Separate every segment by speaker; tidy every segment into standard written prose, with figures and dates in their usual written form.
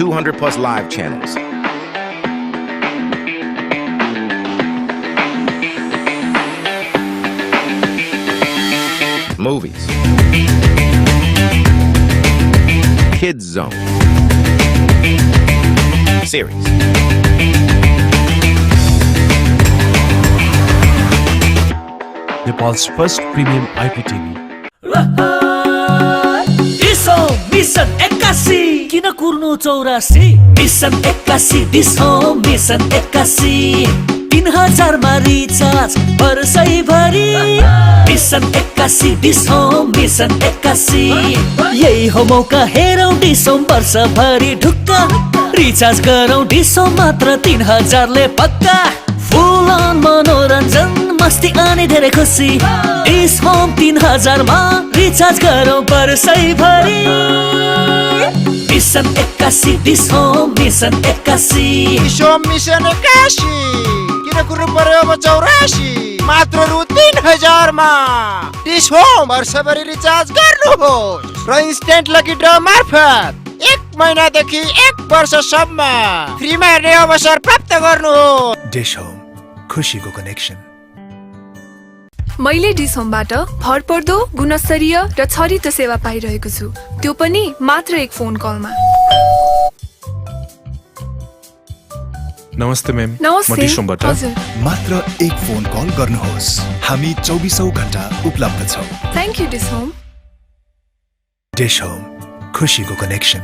Speaker 1: 200 plus live channels. Movies. Kids Zone. Series.
Speaker 2: Nepal's first premium IPTV.
Speaker 3: DishHome mission 81 किन कुर्नु 84 Mission 81 DishHome mission 81 3000 मा recharge वर्षैभरि mission 81 DishHome mission 81 यही हो मौका हेरौं डिसो वर्षभरि ढुक्का रिचार्ज गरौं डिसो मात्र 3000 ले पक्का फुल अन मनोरञ्जन मस्ती अनि धेरै खुसी डिस होम 3000 मा रिचार्ज गरौं वर्षैभरि mission 81 Dish Home mission 81
Speaker 4: Dish Home mission 81 किन कुर्नु पर्यो अब 84 मात्र रु 3000 मा डिस होम वर्षभरि रिचार्ज गर्नुहोस् र इन्स्टेन्ट लकी ड्र मार्फत 1 महिनादेखि 1 वर्षसम्म फ्रीमा हेर्ने अवसर प्राप्त गर्नुहोस्।
Speaker 2: डिस होम खुशीको कनेक्सन।
Speaker 5: मैले डिस होमबाट भरपर्दो गुणस्तरीय र छरितो सेवा पाइरहेको छु, त्यो पनि मात्र एक फोन कलमा।
Speaker 2: नमस्ते म्याम,
Speaker 5: नमस्ते।
Speaker 2: म डिस होमबाट
Speaker 5: हजुर।
Speaker 6: मात्र एक फोन कल गर्नुहोस्, हामी 24औं घण्टा उपलब्ध छौं।
Speaker 5: Thank you Dish Home.
Speaker 6: Dish Home खुशीको connection.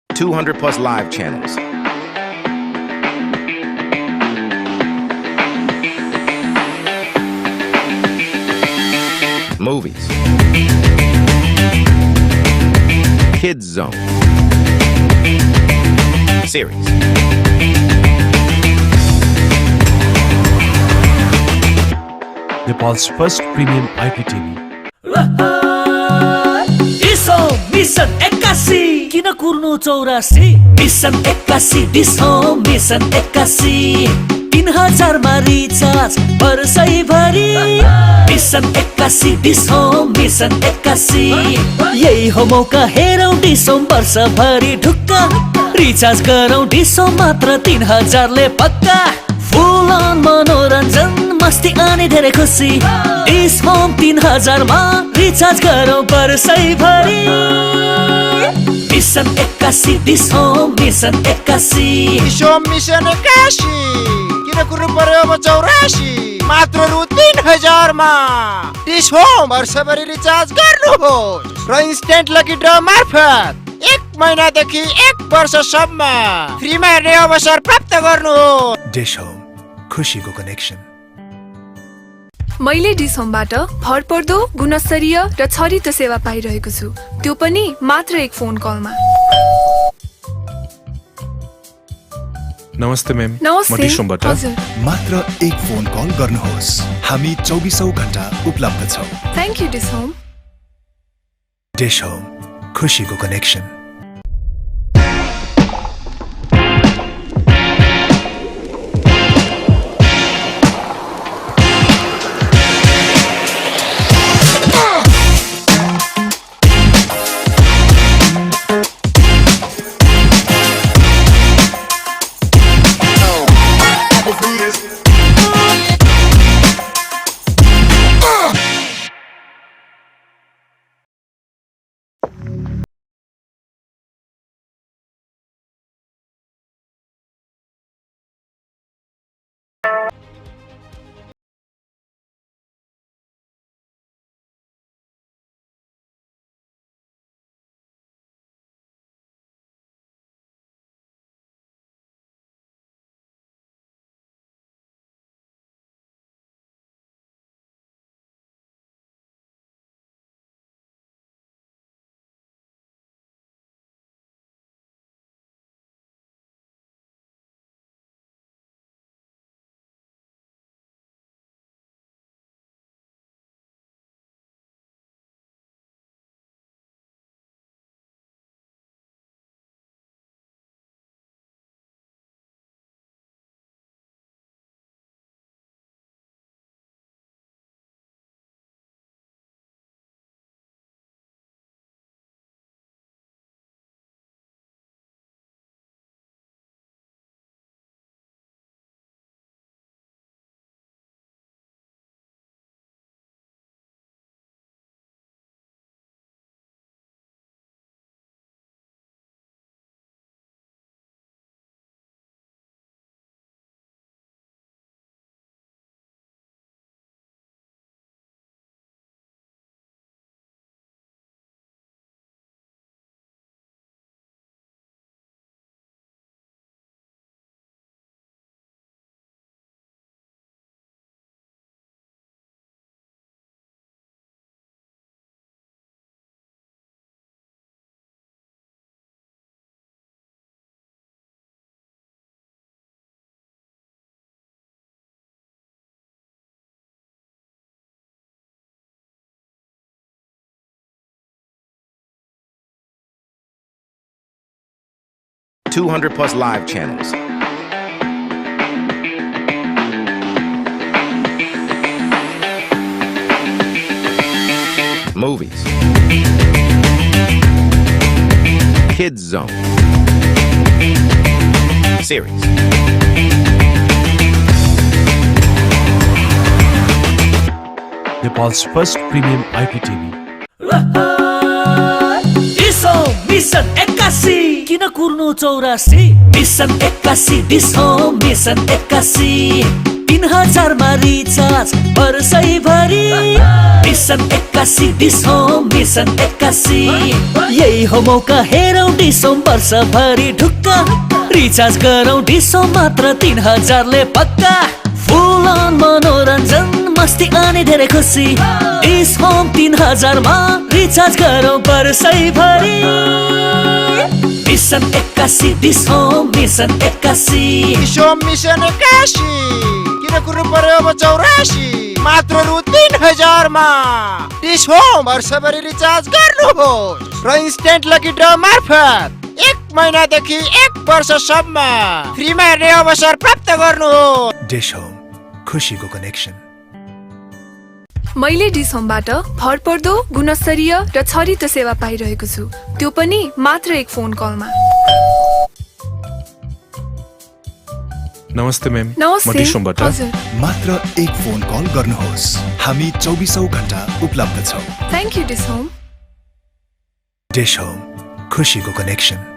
Speaker 1: $200 plus live channels. Movies. Kids Zone. Series.
Speaker 2: Nepal's first premium IPTV.
Speaker 3: DishHome mission 81 किन कुर्नु 84 मिसन 81 डिसो मिसन 81 3000 मा रिचार्ज वर्षैभरि मिसन 81 डिसो मिसन 81 यही हो मौका हेरौं डिसो वर्षभरि ढुक्का रिचार्ज गरौं डिसो मात्र 3000 ले पक्का फुल अन मनोरञ्जन मस्ती अनि धेरै खुसी डिस होम 3000 मा रिचार्ज गरौं वर्षैभरि mission 81 Dish Home mission 81
Speaker 4: Dish Home mission 81 किन कुर्नु पर्यो अब 84 मात्र रु 3000 मा डिस होम वर्षभरि रिचार्ज गर्नुहोस् र इन्स्टेन्ट लकी ड्र मार्फत 1 महिनादेखि 1 वर्षसम्म फ्रीमा हेर्ने अवसर प्राप्त गर्नुहोस्।
Speaker 6: डिस होम खुशीको कनेक्सन।
Speaker 5: मैले डिस होमबाट भरपर्दो गुणस्तरीय र छरितो सेवा पाइरहेको छु, त्यो पनि मात्र एक फोन कलमा।
Speaker 2: नमस्ते म्याम,
Speaker 5: नमस्ते।
Speaker 2: म डिस होमबाट
Speaker 5: हजुर।
Speaker 6: मात्र एक फोन कल गर्नुहोस्, हामी 24औं घण्टा उपलब्ध छौं।
Speaker 5: Thank you Dish Home.
Speaker 6: Dish Home खुशीको connection.
Speaker 1: 200 plus live channels. Movies. Kids Zone. Series.
Speaker 2: Nepal's first premium IPTV.
Speaker 3: DishHome mission 81 किन कुर्नु 84 मिसन 81 डिसो मिसन 81 3000 मा रिचार्ज वर्षैभरि मिसन 81 डिसो मिसन 81 यही हो मौका हेरौं डिसो वर्षभरि ढुक्क रिचार्ज गरौं डिसो मात्र 3000 ले पक्का फुल अन मनोरञ्जन मस्ती अनि धेरै खुसी डिस होम 3000 मा रिचार्ज गरौं वर्षैभरि mission 81 Dish Home mission 81
Speaker 4: DishHome mission 81 किन कुर्नु पर्यो अब 84 मात्र रु 3000 मा डिस होम वर्षभरि रिचार्ज गर्नुहोस् र इन्स्टेन्ट लकी ड्र मार्फत 1 महिनादेखि 1 वर्षसम्म फ्रीमा हेर्ने अवसर प्राप्त गर्नुहोस्।
Speaker 6: डिश होम खुशीको कनेक्सन।
Speaker 5: मैले डिस होमबाट भरपर्दो गुणस्तरीय र छरितो सेवा पाइरहेको छु, त्यो पनि मात्र एक फोन कलमा।
Speaker 7: नमस्ते मैम।
Speaker 5: नमस्ते।
Speaker 7: म डिस होमबाट
Speaker 6: मात्र एक फोन कल गर्नुहोस्, हामी 24औं घण्टा उपलब्ध छौं।
Speaker 5: Thank you Dish Home.
Speaker 6: Dish Home खुशीको connection.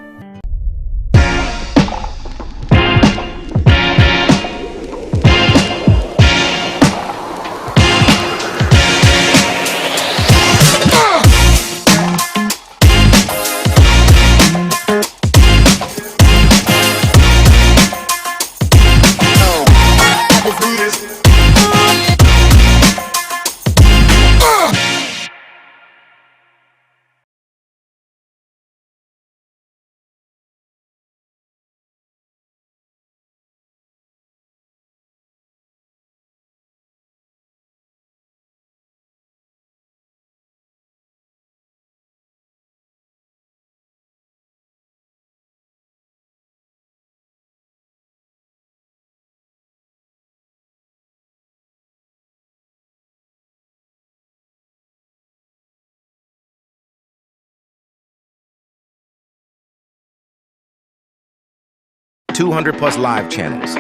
Speaker 1: $200 plus live channels.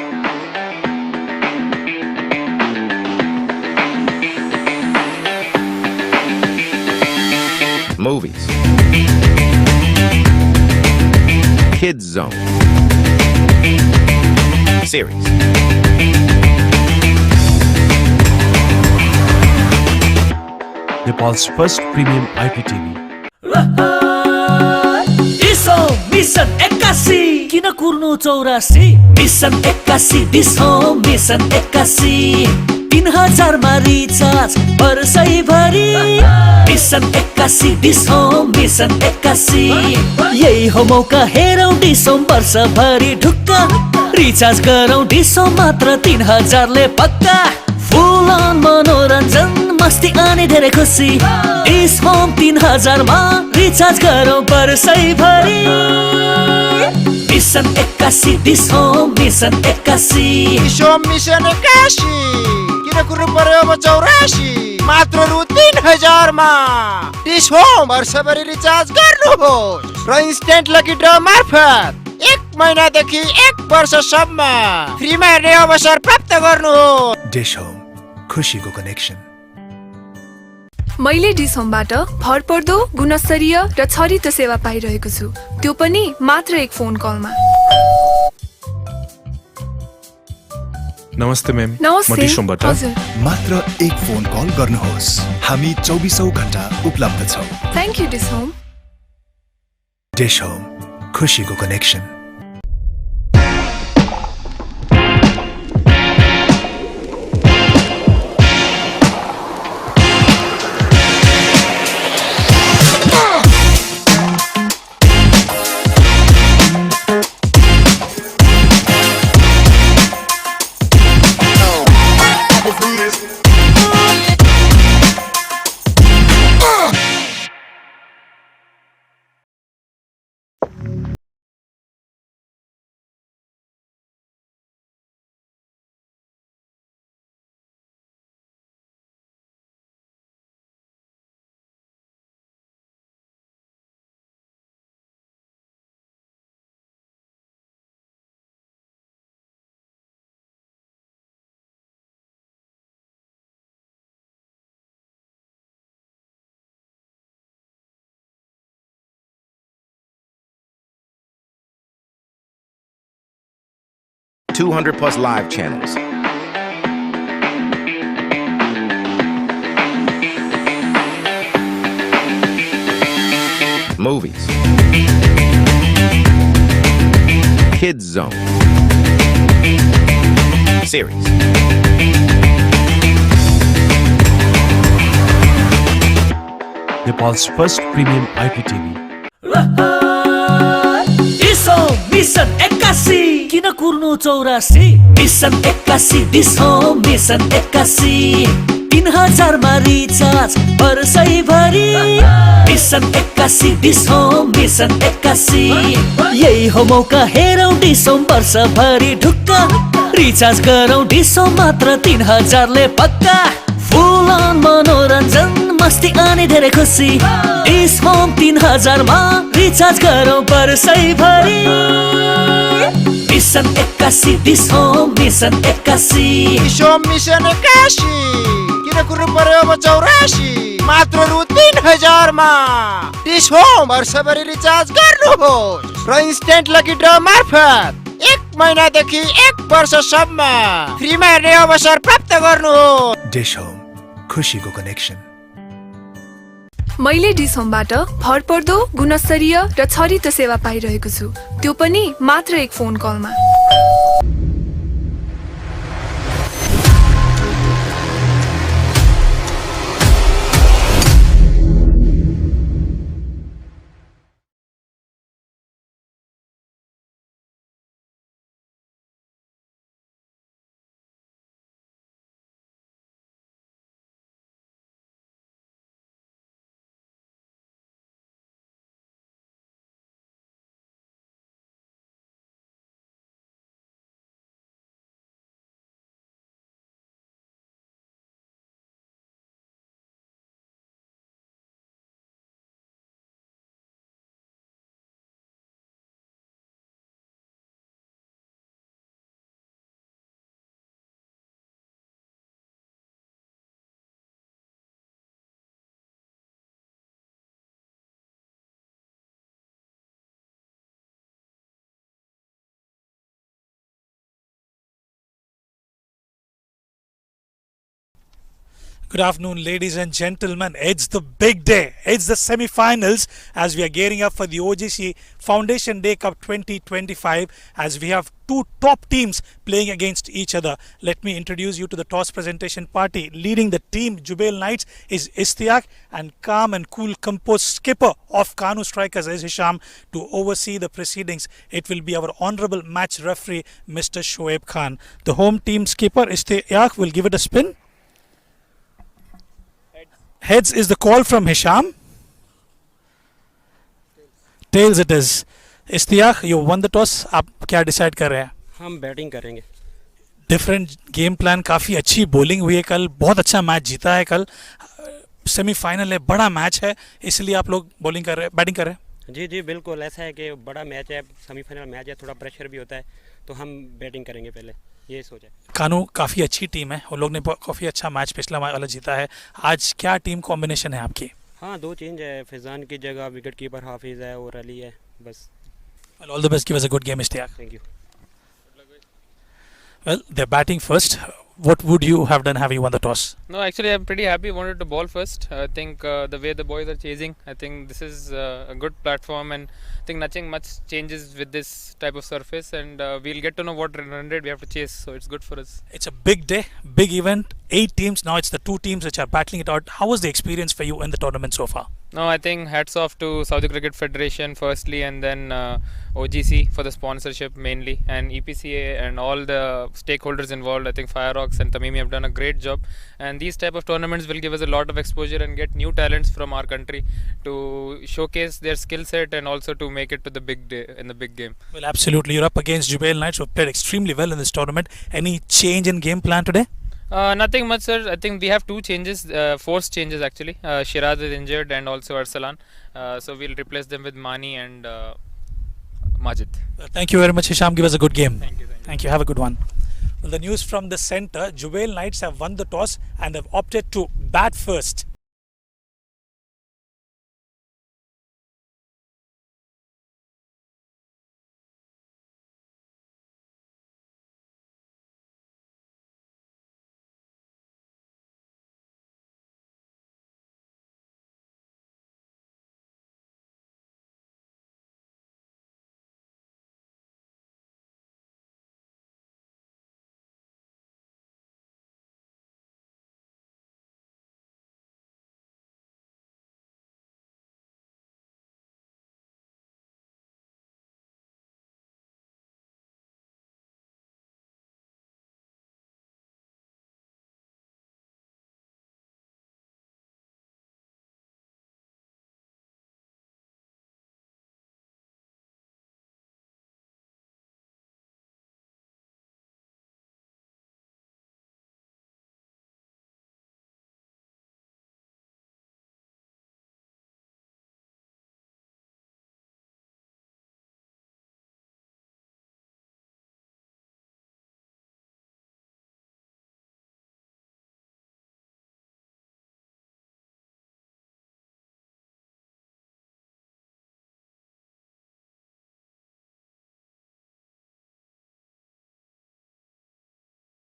Speaker 1: Movies. Kids Zone. Series.
Speaker 2: Nepal's first premium IPTV.
Speaker 3: DishHome mission 81 किन कुर्नु 84 मिसन 81 डिसो मिसन 81 3000 मा रिचार्ज वर्षैभरि मिसन 81 डिसो मिसन 81 यही हो मौका हेरौं डिसो वर्षभरि ढुक्क रिचार्ज गरौं डिसो मात्र 3000 ले पक्का फुल अन मनोरञ्जन मस्ती अनि धेरै खुसी डिस होम 3000 मा रिचार्ज गरौं वर्षैभरि mission 81 Dish Home mission 81
Speaker 4: DishHome mission 81 किन कुर्नु पर्यो अब 84 मात्र रु 3000 मा डिस होम वर्षभरि रिचार्ज गर्नुहोस् र इन्स्टेन्ट लकी ड्र मार्फत 1 महिनादेखि 1 वर्षसम्म फ्रीमा हेर्ने अवसर प्राप्त गर्नुहोस्।
Speaker 6: डिश होम खुशीको कनेक्सन।
Speaker 5: मैले डिस होमबाट भरपर्दो गुणस्तरीय र छरितो सेवा पाइरहेको छु, त्यो पनि मात्र एक फोन कलमा।
Speaker 7: नमस्ते मैम। म
Speaker 5: नमस्ते।
Speaker 7: डिस होमबाट
Speaker 6: मात्र एक फोन कल गर्नुहोस्, हामी 24औं घण्टा उपलब्ध छौं।
Speaker 5: Thank you Dish Home.
Speaker 6: Dish Home खुशीको connection.
Speaker 1: 200 plus live channels. Movies. Kids Zone. Series.
Speaker 2: Nepal's first premium IPTV.
Speaker 3: Dish Home Mission 81 किन कुर्नु 84 मिसन 81 डिस हो मिसन 81 3000 मा रिचार्ज वर्षैभरि मिसन 81 डिस हो मिसन 81 यही हो मौका हेरौं डिस हो वर्षभरि ढुक्क रिचार्ज गरौं डिस हो मात्र 3000 ले पक्का फुल अन मनोरञ्जन मस्ती अनि धेरै खुसी डिस होम 3000 मा रिचार्ज गरौँ वर्षैभरि mission 81 Dish Home mission 81
Speaker 4: DishHome mission 81 किन कुर्नु पर्यो अब 84 मात्र रु 3000 मा डिस होम वर्षभरि रिचार्ज गर्नुहोस् र इन्स्टेन्ट लकी ड्र मार्फत 1 महिनादेखि 1 वर्षसम्म फ्रीमा हेर्ने अवसर प्राप्त गर्नुहोस्।
Speaker 6: डिश होम खुसीको कनेक्सन।
Speaker 5: मैले डिस होमबाट भरपर्दो गुणस्तरीय र छरितो सेवा पाइरहेको छु, त्यो पनि मात्र एक फोन कलमा।
Speaker 7: Good afternoon, ladies and gentlemen. It's the big day. It's the semi-finals as we are gearing up for the OGC Foundation Day Cup 2025 as we have two top teams playing against each other. Let me introduce you to the toss presentation party. Leading the team, JUBAIL Knights, is Ishtiaq, and calm and cool composed skipper of KANOO Strikers is Hisham. To oversee the proceedings, it will be our honorable match referee, Mr. Shoaib Khan. The home team skipper, Ishtiaq, will give it a spin. Heads is the call from Hisham. Tails it is. Ishtiaq, you won the toss. आप क्या decide कर रहे हैं?
Speaker 8: हम batting करेंगे।
Speaker 7: Different game plan, काफ़ी अच्छी bowling हुई है कल, बहुत अच्छा मैच जीता है कल। सेमीफाइनल है, बड़ा मैच है, इसलिए आप लोग बॉलिंग कर रहे हैं, बैटिंग कर रहे हैं?
Speaker 8: जी जी बिल्कुल, ऐसा है कि बड़ा मैच है, सेमीफाइनल मैच है, थोड़ा प्रेशर भी होता है, तो हम बैटिंग करेंगे पहले, ये सोचा।
Speaker 7: कानू काफ़ी अच्छी टीम है, उन लोग ने काफ़ी अच्छा मैच पिछला वाला जीता है। आज क्या टीम कॉम्बिनेशन है आपकी?
Speaker 8: हाँ, दो चेंज है, फैजान की जगह विकेट कीपर हाफिज़ है और अली है, बस।
Speaker 7: All the best, give us a good game Ishtiaq.
Speaker 8: Thank you.
Speaker 7: Well, they're batting first. What would you have done having won the toss?
Speaker 9: No, actually, I'm pretty happy. Wanted to ball first. I think the way the boys are chasing, I think this is a good platform, and I think nothing much changes with this type of surface, and we'll get to know what run rate we have to chase. So it's good for us.
Speaker 7: It's a big day, big event. 8 teams now. It's the 2 teams which are battling it out. How was the experience for you in the tournament so far?
Speaker 9: No, I think hats off to Saudi Cricket Federation firstly, and then OGC for the sponsorship mainly, and EPCA and all the stakeholders involved. I think Firefox and Tamimi have done a great job, and these type of tournaments will give us a lot of exposure and get new talents from our country to showcase their skill set and also to make it to the big day in the big game.
Speaker 7: Well, absolutely. You're up against JUBAIL Knights, who have played extremely well in this tournament. Any change in game plan today?
Speaker 9: Nothing much, sir. I think we have 2 changes, forced changes actually. Shiraz is injured and also Arsalan, so we'll replace them with Mani and Majid.
Speaker 7: Thank you very much, Hisham. Give us a good game.
Speaker 9: Thank you.
Speaker 7: Thank you. Have a good one. Well, the news from the centre, JUBAIL Knights have won the toss and have opted to bat first.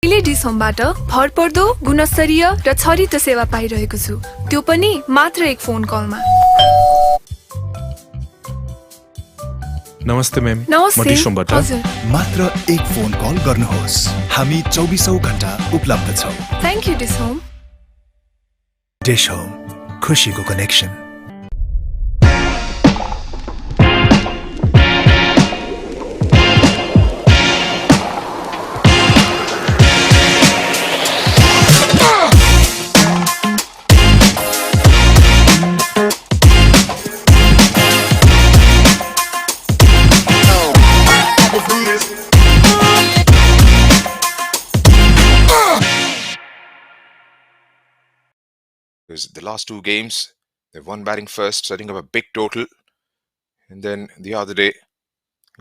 Speaker 5: अहिले डिसोमबाट भरपर्दो गुणस्तरीय र छरितो सेवा पाइरहेको छु, त्यो पनि मात्र एक फोन कलमा।
Speaker 2: नमस्ते म्याम, म
Speaker 5: नमस्ते।
Speaker 2: डिसोमबाट
Speaker 5: हजुर,
Speaker 6: मात्र एक फोन कल गर्नुहोस्, हामी 24औं घण्टा उपलब्ध छौं।
Speaker 5: Thank you DishHome.
Speaker 6: Dish Home, खुशीको connection.
Speaker 1: Because the last two games, they've won batting first, setting up a big total. And then the other day,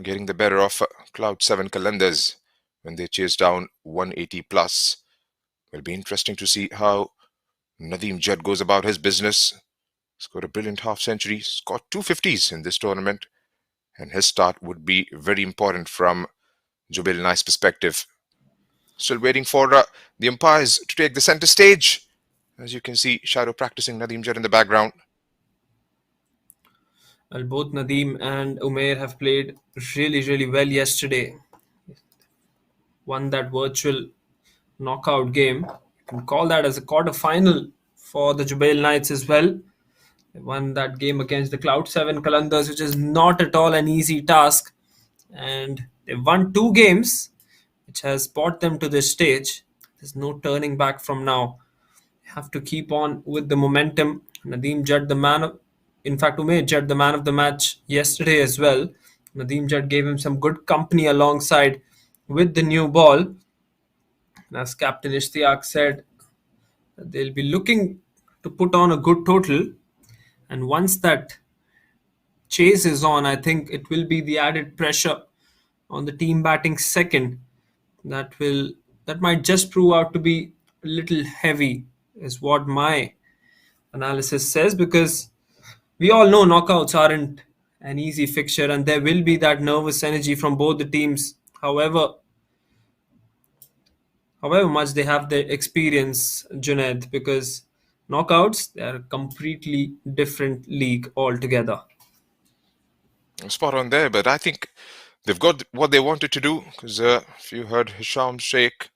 Speaker 1: getting the better of Cloud 7 Qalandars when they chased down 180 plus. It'll be interesting to see how Nadeem Judd goes about his business. Scored a brilliant half century, scored 250s in this tournament. And his start would be very important from JUBAIL Nice perspective. Still waiting for the umpires to take the center stage. As you can see, Shadow practicing Nadeem Judd in the background.
Speaker 10: Well, both Nadeem and Umair have played really well yesterday. Won that virtual knockout game. You can call that as a quarter-final for the JUBAIL Knights as well. They won that game against the Cloud 7 Qalandars, which is not at all an easy task. And they won 2 games, which has brought them to this stage. There's no turning back from now. Have to keep on with the momentum. Nadeem Judd, Umair Judd, the man of the match yesterday as well. Nadeem Judd gave him some good company alongside with the new ball. And as Captain Ishtiaq said, they'll be looking to put on a good total. And once that chase is on, I think it will be the added pressure on the team batting second that might just prove out to be a little heavy, is what my analysis says, because we all know knockouts aren't an easy fixture and there will be that nervous energy from both the teams, however much they have the experience, Junaid, because knockouts, they are a completely different league altogether.
Speaker 1: Spot on there, but I think they've got what they wanted to do, because if you heard Hisham Sheikh,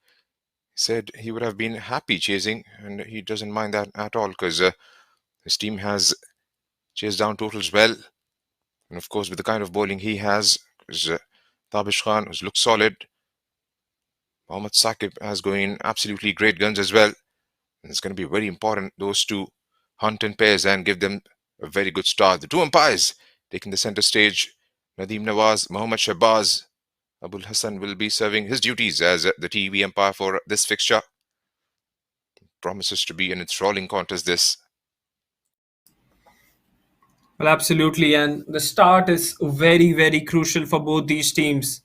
Speaker 1: said he would have been happy chasing, and he doesn't mind that at all, because his team has chased down totals well. And of course, with the kind of bowling he has, because Tabish Khan has looked solid. Mohammad Saqib has going absolutely great guns as well. And it's going to be very important, those two hunt in pairs and give them a very good start. The two umpires taking the center stage, Nadeem Nawaz, Mohammad Shahbaz. Abul Hassan will be serving his duties as the TV umpire for this fixture. Promises to be an enthralling contest, this.
Speaker 10: Well, absolutely, and the start is very crucial for both these teams.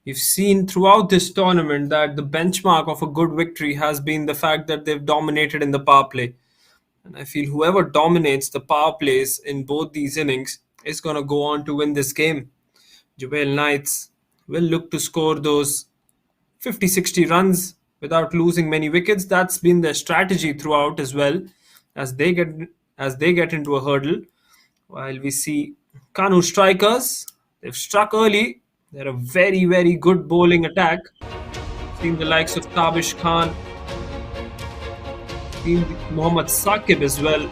Speaker 10: We've seen throughout this tournament that the benchmark of a good victory has been the fact that they've dominated in the power play. And I feel whoever dominates the power plays in both these innings is going to go on to win this game. JUBAIL Knights will look to score those 50-60 runs without losing many wickets. That's been their strategy throughout as well, as they get into a hurdle. While we see KANOO strikers, they've struck early. They're a very good bowling attack. Seen the likes of Tabish Khan, seen Mohammad Saqib as well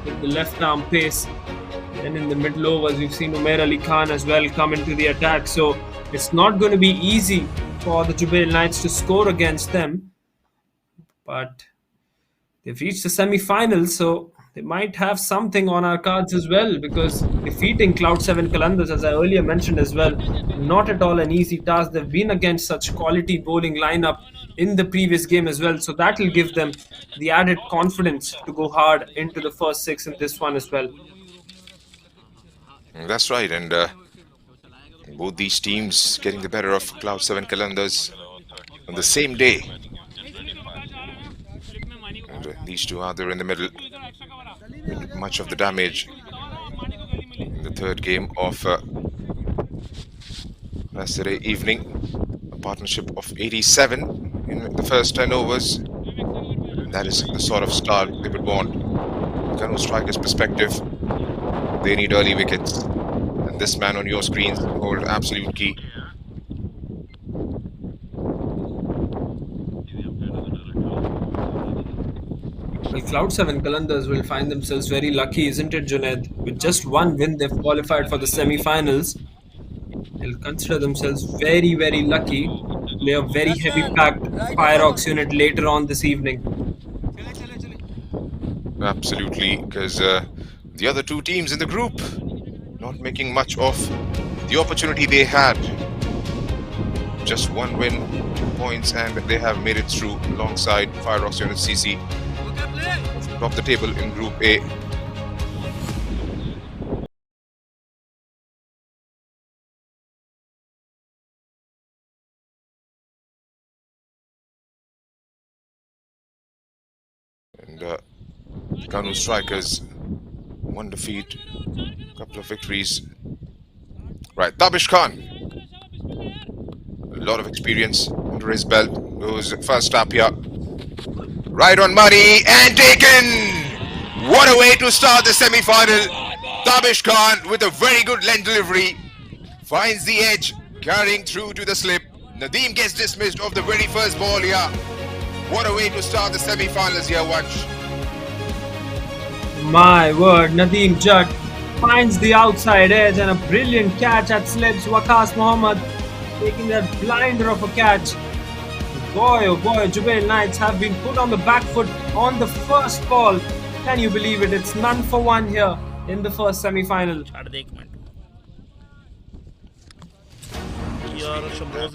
Speaker 10: with the left arm pace. Then in the middle overs, we've seen Umair Ali Khan as well come into the attack. So it's not going to be easy for the JUBAIL Knights to score against them. But they've reached the semi-finals, so they might have something on our cards as well, because defeating Cloud 7 Qalandars, as I earlier mentioned as well, not at all an easy task. They've been against such quality bowling lineup in the previous game as well, so that will give them the added confidence to go hard into the first 6 in this one as well.
Speaker 1: That's right, and both these teams getting the better of Cloud 7 Qalandars on the same day. And these two are there in the middle with much of the damage in the third game of yesterday evening. A partnership of 87. in the first 10 overs. That is the sort of start they would want. KANOO strikers' perspective, they need early wickets. And this man on your screens hold absolute key.
Speaker 10: Well, Cloud 7 Qalandars will find themselves very lucky, isn't it, Junaid? With just one win, they've qualified for the semi-finals. They'll consider themselves very, very lucky to play a very heavy-packed Fireox unit later on this evening.
Speaker 1: Absolutely, because the other two teams in the group not making much of the opportunity they had. Just one win, 2 points, and they have made it through alongside Fireox Unit CC. Top the table in Group A. And KANOO strikers, 1 defeat, couple of victories. Right, Tabish Khan, a lot of experience under his belt. Goes first up here. Right on money and taken! What a way to start the semi-final. Tabish Khan with a very good length delivery. Finds the edge, carrying through to the slip. Nadeem gets dismissed off the very first ball here. What a way to start the semi-finals here, Vansh.
Speaker 10: My word, Nadeem Judd finds the outside edge and a brilliant catch at slips. Waqas Mohammed taking that blinder of a catch. Boy, oh boy, JUBAIL Knights have been put on the back foot on the first ball. Can you believe it? It's none for one here in the first semi-final.
Speaker 1: That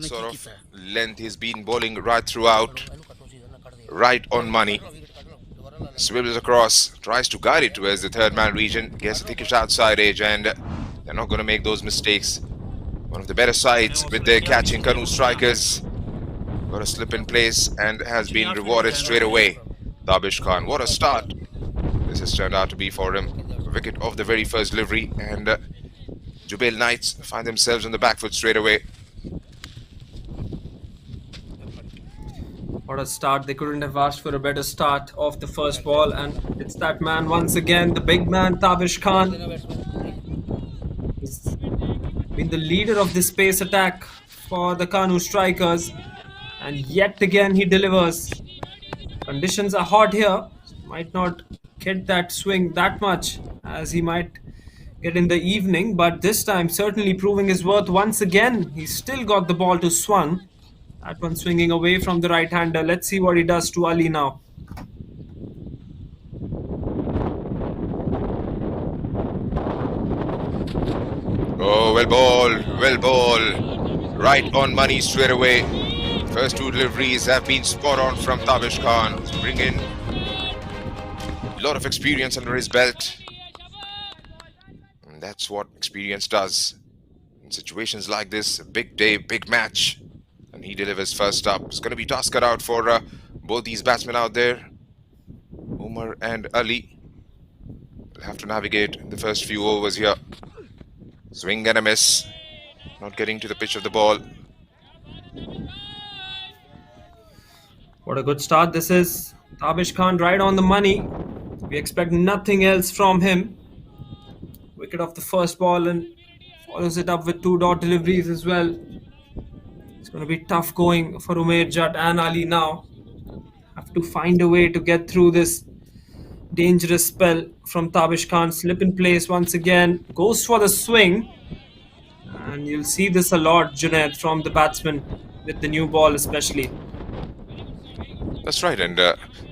Speaker 1: sort of length he's been bowling right throughout. Right on money. Swivels across, tries to guide it towards the third man region, gets a thickish outside edge, and they're not going to make those mistakes. One of the better sides with their catching KANOO strikers. Got a slip in place and has been rewarded straight away. Tabish Khan, what a start this has turned out to be for him. A wicket of the very first delivery, and JUBAIL Knights find themselves on the back foot straight away.
Speaker 10: What a start. They couldn't have asked for a better start off the first ball, and it's that man once again, the big man Tabish Khan. He's been the leader of this pace attack for the KANOO strikers, and yet again he delivers. Conditions are hot here. Might not get that swing that much as he might get in the evening, but this time certainly proving his worth once again. He's still got the ball to swung. That one swinging away from the right-hander. Let's see what he does to Ali now.
Speaker 1: Oh, well ball. Right on money straight away. First two deliveries have been spot on from Tabish Khan. Bringing a lot of experience under his belt. And that's what experience does. In situations like this, a big day, big match. And he delivers first up. It's going to be tough cut out for both these batsmen out there. Umar and Ali will have to navigate the first few overs here. Swing and a miss. Not getting to the pitch of the ball.
Speaker 10: What a good start this is. Tabish Khan right on the money. We expect nothing else from him. Wicket off the first ball and follows it up with 2 dot deliveries as well. It's going to be tough going for Umair Judd and Ali now. Have to find a way to get through this dangerous spell from Tabish Khan. Slip in place once again. Goes for the swing. And you'll see this a lot, Junaid, from the batsman with the new ball especially.
Speaker 1: That's right, and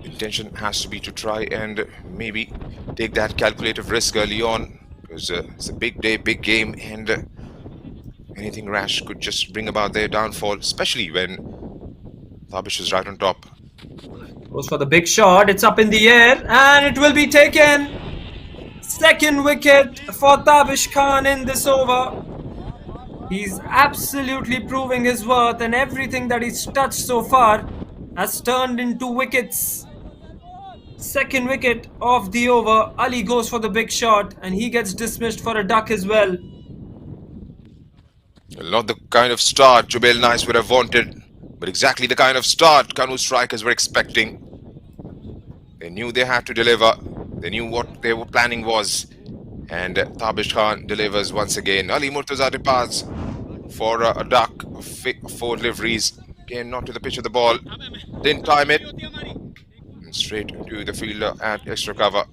Speaker 1: intention has to be to try and maybe take that calculative risk early on. Because it's a big day, big game, and anything rash could just bring about their downfall, especially when Tabish is right on top.
Speaker 10: Goes for the big shot. It's up in the air and it will be taken. Second wicket for Tabish Khan in this over. He's absolutely proving his worth, and everything that he's touched so far has turned into wickets. Second wicket of the over. Ali goes for the big shot and he gets dismissed for a duck as well.
Speaker 1: Not the kind of start JUBAIL Knights would have wanted. but exactly the kind of start KANOO strikers were expecting. They knew they had to deliver. They knew what their planning was. And Tabish Khan delivers once again. Ali Murtaza departs for a duck, 4 deliveries. Again, not to the pitch of the ball. Didn't time it. And straight to the fielder at extra cover.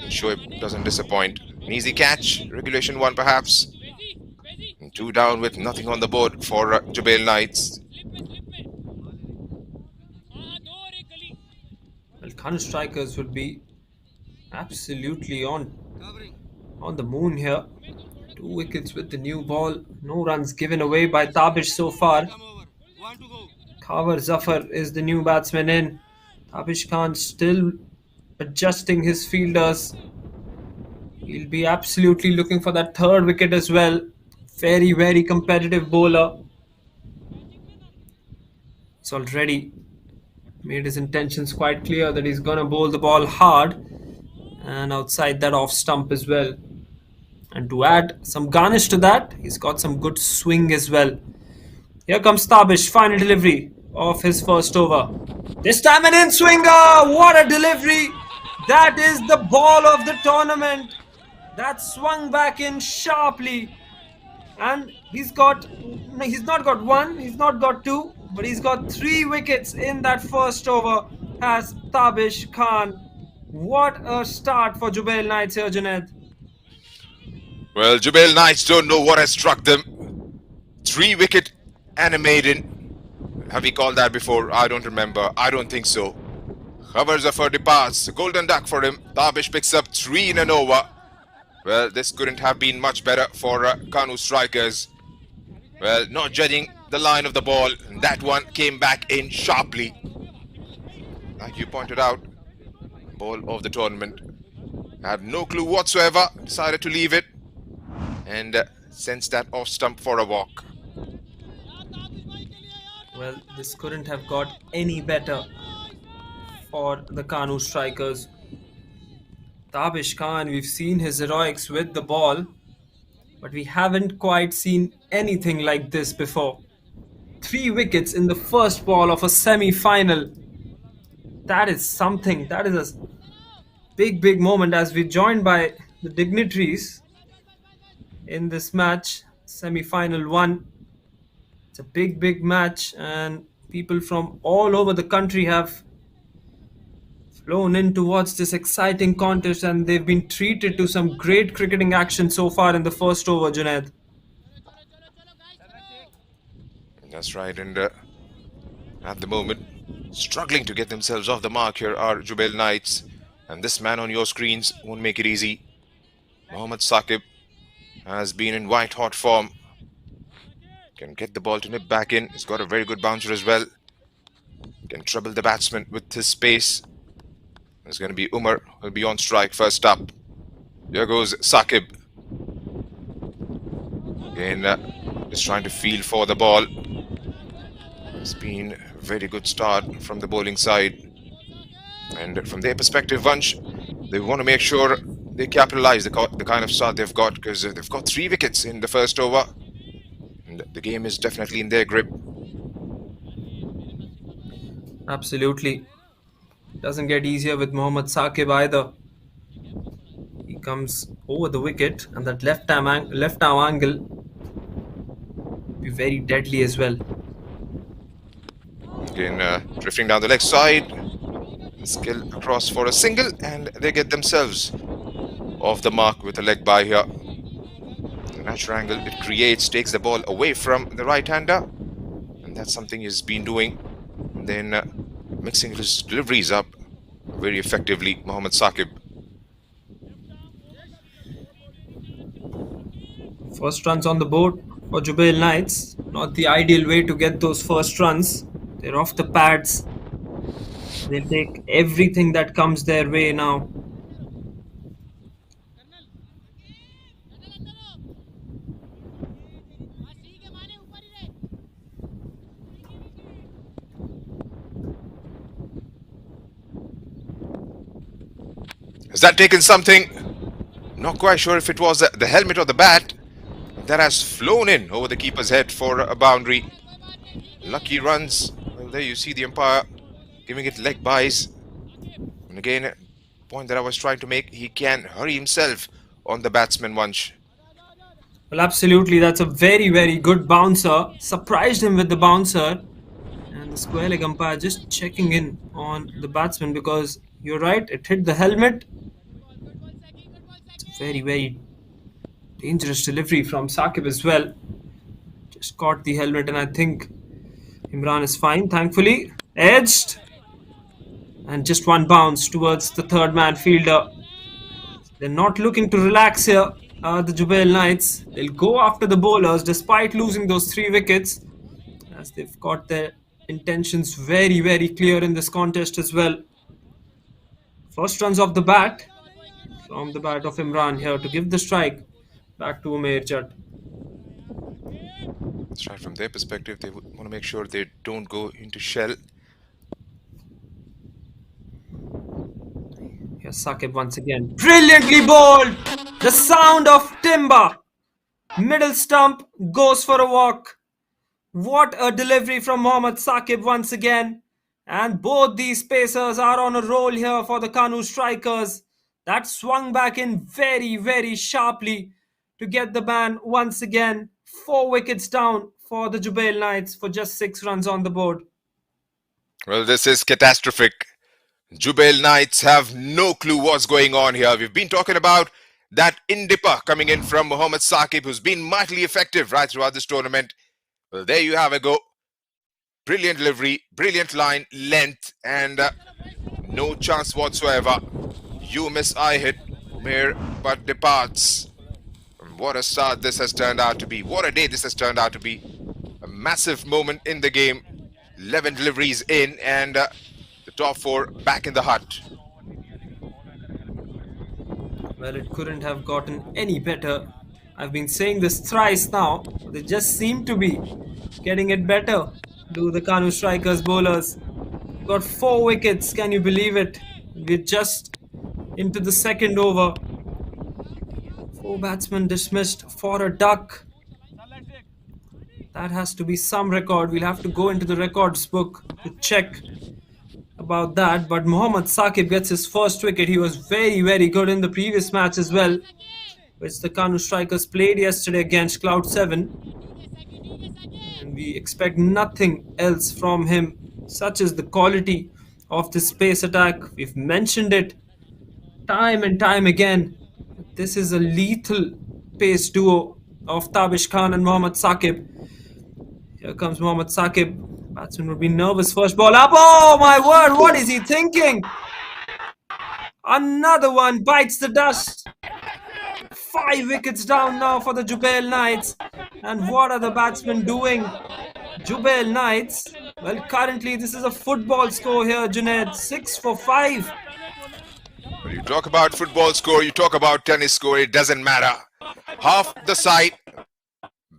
Speaker 1: Shoaib doesn't disappoint. An easy catch. Regulation 1 perhaps. And 2 down with nothing on the board for JUBAIL Knights.
Speaker 10: Well, KANOO strikers would be absolutely on the moon here. 2 wickets with the new ball. No runs given away by Tabish so far. Khabar Zafar is the new batsman in. Tabish Khan still adjusting his fielders. He'll be absolutely looking for that 3rd wicket as well. Very, very competitive bowler. He's already made his intentions quite clear that he's gonna bowl the ball hard and outside that off stump as well. And to add some garnish to that, he's got some good swing as well. Here comes Tabish, final delivery of his first over. This time an in-swinger! What a delivery! That is the ball of the tournament. That swung back in sharply. And he's not got 1, he's not got 2, but he's got 3 wickets in that first over as Tabish Khan. What a start for JUBAIL Knights here, Junaid.
Speaker 1: Well, JUBAIL Knights don't know what has struck them. 3 wicket and a maiden. Have we called that before? I don't remember. I don't think so. Khabar Zafar departs. Golden duck for him. Tabish picks up 3 in an over. Well, this couldn't have been much better for KANOO strikers. Well, not judging the line of the ball. That one came back in sharply. Like you pointed out, ball of the tournament. Had no clue whatsoever. Decided to leave it. And sends that off stump for a walk.
Speaker 10: Well, this couldn't have got any better for the KANOO strikers. Tabish Khan, we've seen his heroics with the ball, but we haven't quite seen anything like this before. 3 wickets in the first ball of a semi-final. That is something. That is a big moment as we're joined by the dignitaries in this match, semi-final 1. It's a big match and people from all over the country have flown in towards this exciting contest and they've been treated to some great cricketing action so far in the first over, Junaid.
Speaker 1: That's right, and at the moment, struggling to get themselves off the mark here are JUBAIL Knights, and this man on your screens won't make it easy. Mohammad Saqib has been in white hot form. Can get the ball to nip back in. He's got a very good bouncer as well. Can trouble the batsman with his pace. There's going to be Umar, who'll be on strike first up. Here goes Saqib. Again, just trying to feel for the ball. It's been a very good start from the bowling side. And from their perspective, Vansh, they want to make sure they capitalize the kind of start they've got, because they've got 3 wickets in the first over. And the game is definitely in their grip.
Speaker 10: Absolutely. Doesn't get easier with Mohammad Saqib either. He comes over the wicket and that left arm angle will be very deadly as well.
Speaker 1: Again, drifting down the leg side. Skill across for a single, and they get themselves off the mark with a leg by here. The natural angle it creates takes the ball away from the right-hander, and that's something he's been doing. And then mixing his deliveries up very effectively, Mohammad Saqib.
Speaker 10: First runs on the board for JUBAIL Knights. Not the ideal way to get those first runs. They're off the pads. They'll take everything that comes their way now.
Speaker 1: Has that taken something? Not quite sure if it was the helmet or the bat that has flown in over the keeper's head for a boundary. Lucky runs There you see the umpire giving it leg byes. And again, point that I was trying to make, he can hurry himself on the batsman once.
Speaker 10: Well, absolutely. That's a very, very good bouncer. Surprised him with the bouncer. And the square leg umpire just checking in on the batsman because you're right, it hit the helmet. It's a very, very dangerous delivery from Saqib as well. Just caught the helmet, and I think Imran is fine, thankfully. Edged. And just one bounce towards the third man fielder. They're not looking to relax here, the JUBAIL Knights. They'll go after the bowlers despite losing those 3 wickets, as they've got their intentions very, very clear in this contest as well. First runs off the bat from the bat of Imran here to give the strike back to Umair Jat.
Speaker 1: That's right, from their perspective, they would want to make sure they don't go into shell.
Speaker 10: Here's Saqib once again. Brilliantly bowled! The sound of timber. Middle stump goes for a walk. What a delivery from Mohammad Saqib once again. And both these pacers are on a roll here for the KANOO strikers. That swung back in very, very sharply to get the ban once again. 4 wickets down for the JUBAIL Knights for just 6 runs on the board.
Speaker 1: Well, this is catastrophic. JUBAIL Knights have no clue what's going on here. We've been talking about that in-dipper coming in from Mohammad Saqib, who's been mightily effective right throughout this tournament. Well, there you have a go. Brilliant delivery, brilliant line, length, and no chance whatsoever. You miss, I hit, Mir, but departs. And what a start this has turned out to be. What a day this has turned out to be. A massive moment in the game. 11 deliveries in, and the top 4 back in the hut.
Speaker 10: Well, it couldn't have gotten any better. I've been saying this thrice now. They just seem to be getting it better. Do the KANOO strikers bowlers. Got 4 wickets, can you believe it? We're just into the second over. 4 batsmen dismissed for a duck. That has to be some record. We'll have to go into the records book to check about that. But Mohammad Saqib gets his first wicket. He was very, very good in the previous match as well, which the KANOO strikers played yesterday against Cloud 7. And we expect nothing else from him. Such is the quality of this pace attack. We've mentioned it time and time again. This is a lethal pace duo of Tabish Khan and Mohammad Saqib. Here comes Mohammad Saqib. Batsman would be nervous. First ball up. Oh my word, what is he thinking? Another one bites the dust. 5 wickets down now for the JUBAIL Knights. And what are the batsmen doing? JUBAIL Knights. Well, currently this is a football score here, Junaid. 6 for 5.
Speaker 1: When you talk about football score, you talk about tennis score, it doesn't matter. Half the side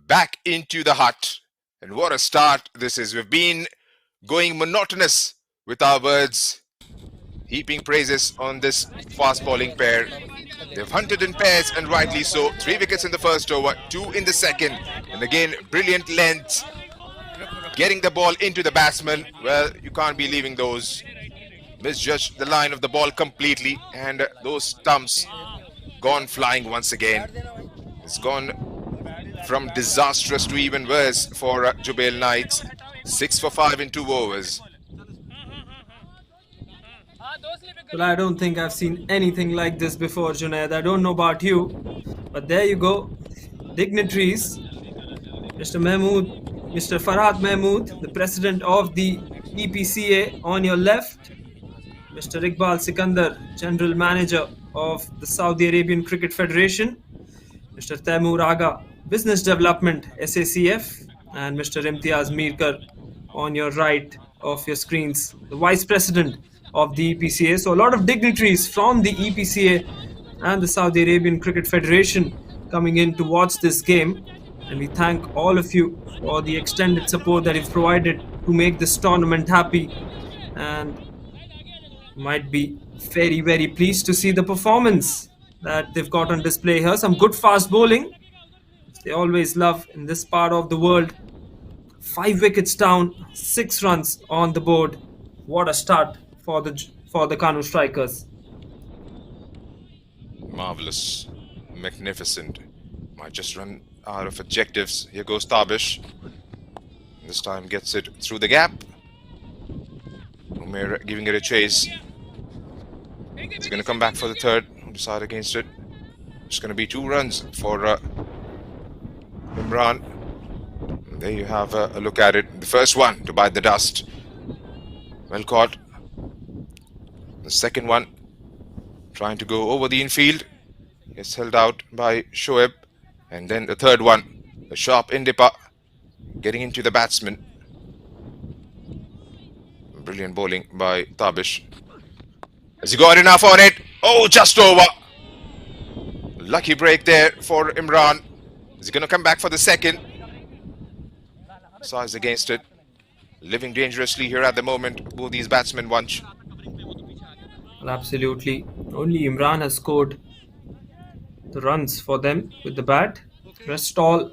Speaker 1: back into the hut. And what a start this is. We've been going monotonous with our words, heaping praises on this fast bowling pair. They've hunted in pairs, and rightly so. 3 wickets in the first over, 2 in the second. And again, brilliant length. Getting the ball into the batsman. Well, you can't be leaving those. Misjudged the line of the ball completely. And those stumps gone flying once again. It's gone from disastrous to even worse for JUBAIL Knights. 6 for 5 in 2 overs.
Speaker 10: Well, I don't think I've seen anything like this before, Junaid. I don't know about you, but there you go. Dignitaries. Mr. Mahmood, Mr. Farhad Mahmood, the president of the EPCA on your left. Mr. Iqbal Sikandar, general manager of the Saudi Arabian Cricket Federation. Mr. Taimur Aga, business development, SACF. And Mr. Imtiaz Mirkar on your right of your screens, the vice president of the EPCA. So a lot of dignitaries from the EPCA and the Saudi Arabian Cricket Federation coming in to watch this game. And we thank all of you for the extended support that you've provided to make this tournament happy. And might be very, very pleased to see the performance that they've got on display here. Some good fast bowling. They always love in this part of the world. 5 wickets down, 6 runs on the board. What a start for the KANOO strikers.
Speaker 1: Marvelous, magnificent. Might just run out of objectives. Here goes Tabish. This time gets it through the gap. Umair giving it a chase. He's going to come back for the third. Decide against it. It's going to be 2 runs for Imran. And there you have a look at it. The first one to bite the dust. Well caught. The second one trying to go over the infield. It's held out by Shoaib. And then the third one, the sharp Indipa getting into the batsman. Brilliant bowling by Tabish. Has he got enough on it? Oh, just over. Lucky break there for Imran. Is he going to come back for the second? Size against it. Living dangerously here at the moment. Both these batsmen bunch.
Speaker 10: Well, absolutely. Only Imran has scored the runs for them with the bat. Rest all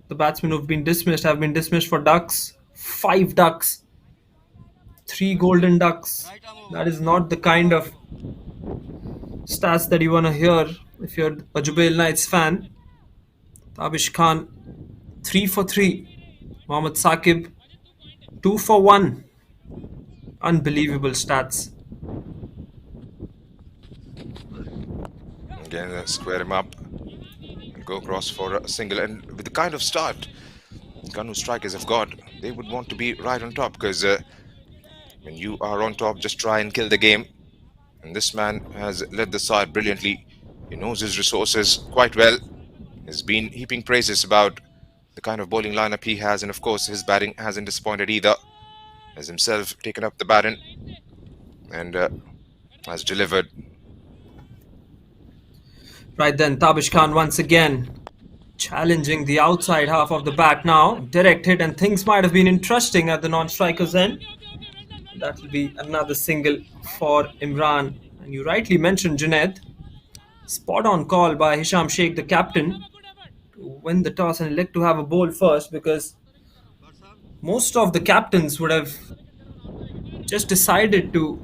Speaker 10: the batsmen who've been dismissed have been dismissed for ducks. 5 ducks. 3 golden ducks. That is not the kind of stats that you want to hear if you're a JUBAIL Knights fan. Tabish Khan 3 for 3. Mohammad Saqib 2 for 1. Unbelievable stats.
Speaker 1: Again, square him up and go across for a single. And with the kind of start KANOO strikers have got, they would want to be right on top, because when you are on top, just try and kill the game. And this man has led the side brilliantly. He knows his resources quite well. He's been heaping praises about the kind of bowling lineup he has, and of course his batting hasn't disappointed either. Has himself taken up the baton and has delivered.
Speaker 10: Right then, Tabish Khan once again challenging the outside half of the bat now. Direct hit, and things might have been interesting at the non-striker's end. That will be another single for Imran. And you rightly mentioned, Junaid. Spot on call by Hisham Sheikh, the captain, to win the toss and elect to have a bowl first, because most of the captains would have just decided to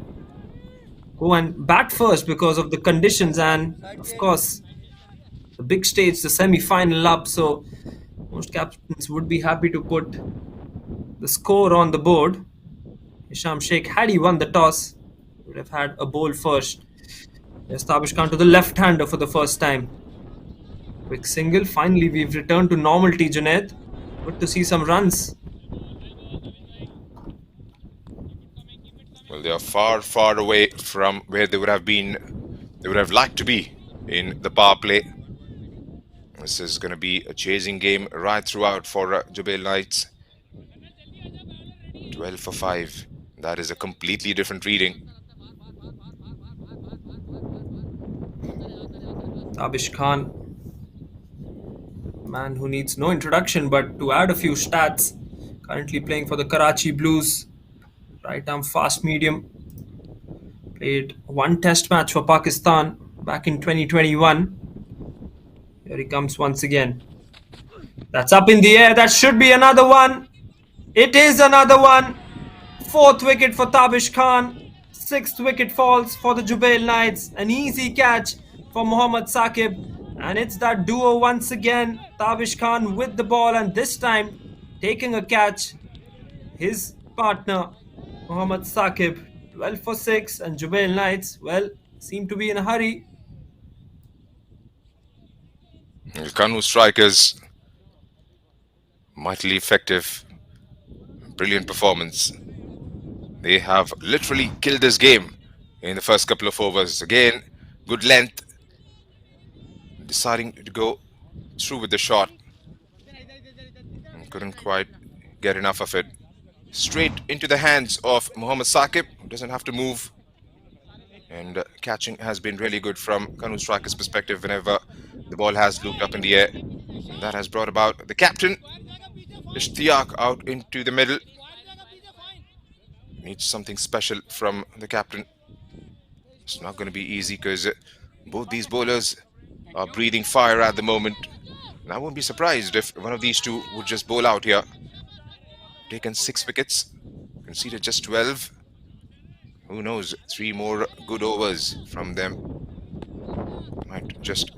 Speaker 10: go and bat first because of the conditions and, of course, the big stage, the semi-final up. So most captains would be happy to put the score on the board. Hisham Sheikh, had he won the toss, would have had a bowl first. Yes, Tabish Khan to the left-hander for the first time. Quick single. Finally, we've returned to normality, Junaid. Good to see some runs.
Speaker 1: Well, they are far, far away from where they would have been. They would have liked to be in the power play. This is going to be a chasing game right throughout for JUBAIL Knights. 12 for 5. That is a completely different reading.
Speaker 10: Tabish Khan, man who needs no introduction, but to add a few stats, currently playing for the Karachi Blues, right arm fast medium, played 1 test match for Pakistan back in 2021. Here he comes once again. That's up in the air. That should be another one. It is another one. 4th wicket for Tabish Khan. 6th wicket falls for the JUBAIL Knights. An easy catch for Mohammad Saqib. And it's that duo once again. Tabish Khan with the ball, and this time taking a catch. His partner, Mohammad Saqib. 12 for 6, and JUBAIL Knights, well, seem to be in a hurry.
Speaker 1: KANOO strikers, mightily effective. Brilliant performance. They have literally killed this game in the first couple of overs. Again, good length. Deciding to go through with the shot. And couldn't quite get enough of it. Straight into the hands of Mohammad Saqib, who doesn't have to move. And catching has been really good from KANOO strikers' perspective whenever the ball has looped up in the air. And that has brought about the captain, Ishtiyaq, out into the middle. Needs something special from the captain. It's not going to be easy because both these bowlers are breathing fire at the moment. And I won't be surprised if one of these two would just bowl out here. taken 6 wickets, conceded just 12. Who knows, 3 more good overs from them might just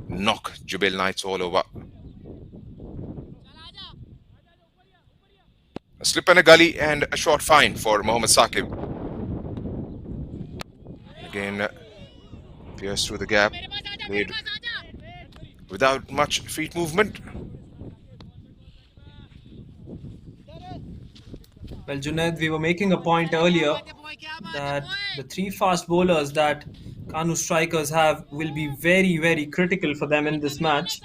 Speaker 1: knock Jubail Knights all over. A slip and a gully and a short fine for Mohammad Saqib. Again, pierced through the gap, played without much feet movement.
Speaker 10: Well, Junaid, we were making a point earlier that the 3 fast bowlers that KANOO strikers have will be very, very critical for them in this match.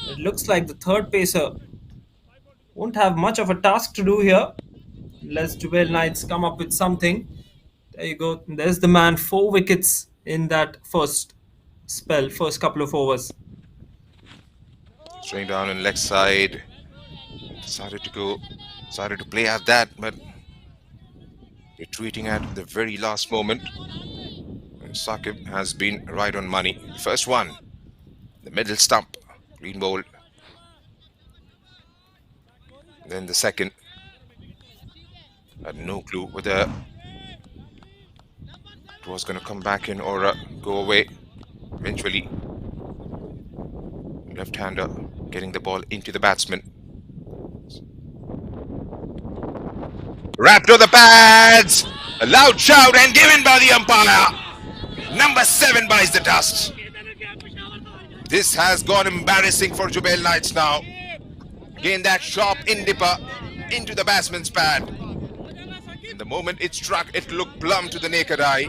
Speaker 10: It looks like the third pacer won't have much of a task to do here unless Jubail Knights come up with something. There you go. There's the man. 4 wickets in that first spell, first couple of overs.
Speaker 1: Straight down on leg side. Decided to play at that, but retreating at the very last moment. And Saqib has been right on money. First one, the middle stump, green bowl. Then the second, had no clue whether it was going to come back in or go away. Eventually, left-hander getting the ball into the batsman. Wrapped to the pads, a loud shout and given by the umpire. Number 7 buys the dust. This has gone embarrassing for Jubail Knights now. Again, that sharp in-dipper into the batsman's pad. In the moment it struck, it looked plumb to the naked eye.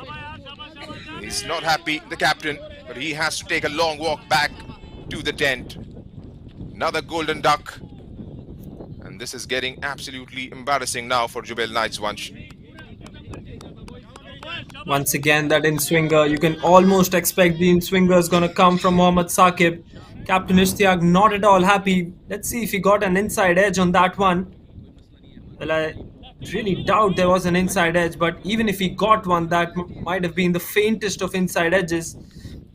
Speaker 1: He's not happy, the captain, but he has to take a long walk back to the tent. Another golden duck. And this is getting absolutely embarrassing now for Jubail Knights, Vansh.
Speaker 10: Once again, that in-swinger, you can almost expect the in-swinger is going to come from Mohammad Saqib. Captain Ishtiaq not at all happy. Let's see if he got an inside edge on that one. Well, I really doubt there was an inside edge, but even if he got one, that might have been the faintest of inside edges.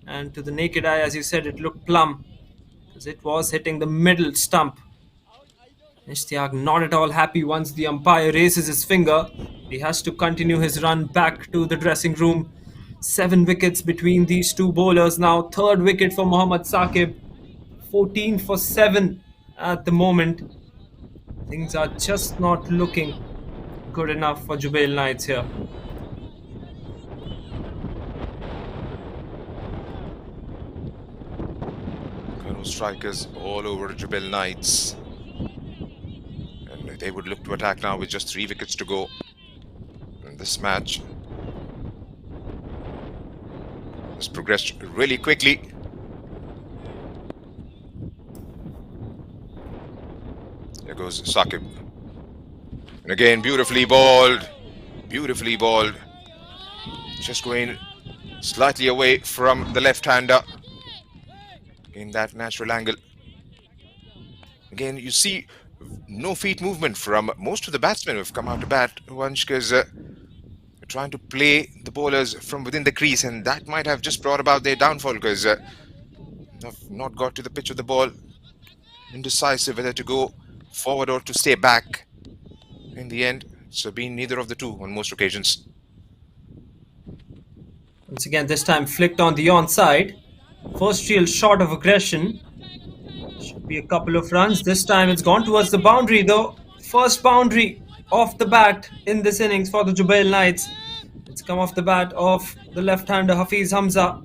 Speaker 10: And to the naked eye, as you said, it looked plumb, because it was hitting the middle stump. Ishtiaq not at all happy once the umpire raises his finger. He has to continue his run back to the dressing room. 7 wickets between these 2 bowlers now. 3rd wicket for Mohammad Saqib. 14 for 7 at the moment. Things are just not looking good enough for Jubail Knights here.
Speaker 1: KANOO strikers all over Jubail Knights. And they would look to attack now with just 3 wickets to go in this match. Has progressed really quickly. There goes Saqib. And again, beautifully bowled. Beautifully bowled. Just going slightly away from the left-hander. In that natural angle. Again, you see no feet movement from most of the batsmen who have come out to bat, Vansh, because trying to play the bowlers from within the crease, and that might have just brought about their downfall, because not got to the pitch of the ball. Indecisive whether to go forward or to stay back. In the end, it's been neither of the two on most occasions.
Speaker 10: Once again, this time flicked on the onside. First real shot of aggression. Should be a couple of runs. This time it's gone towards the boundary though. First boundary off the bat in this innings for the Jubail Knights. It's come off the bat of the left-hander Hafiz Hamza.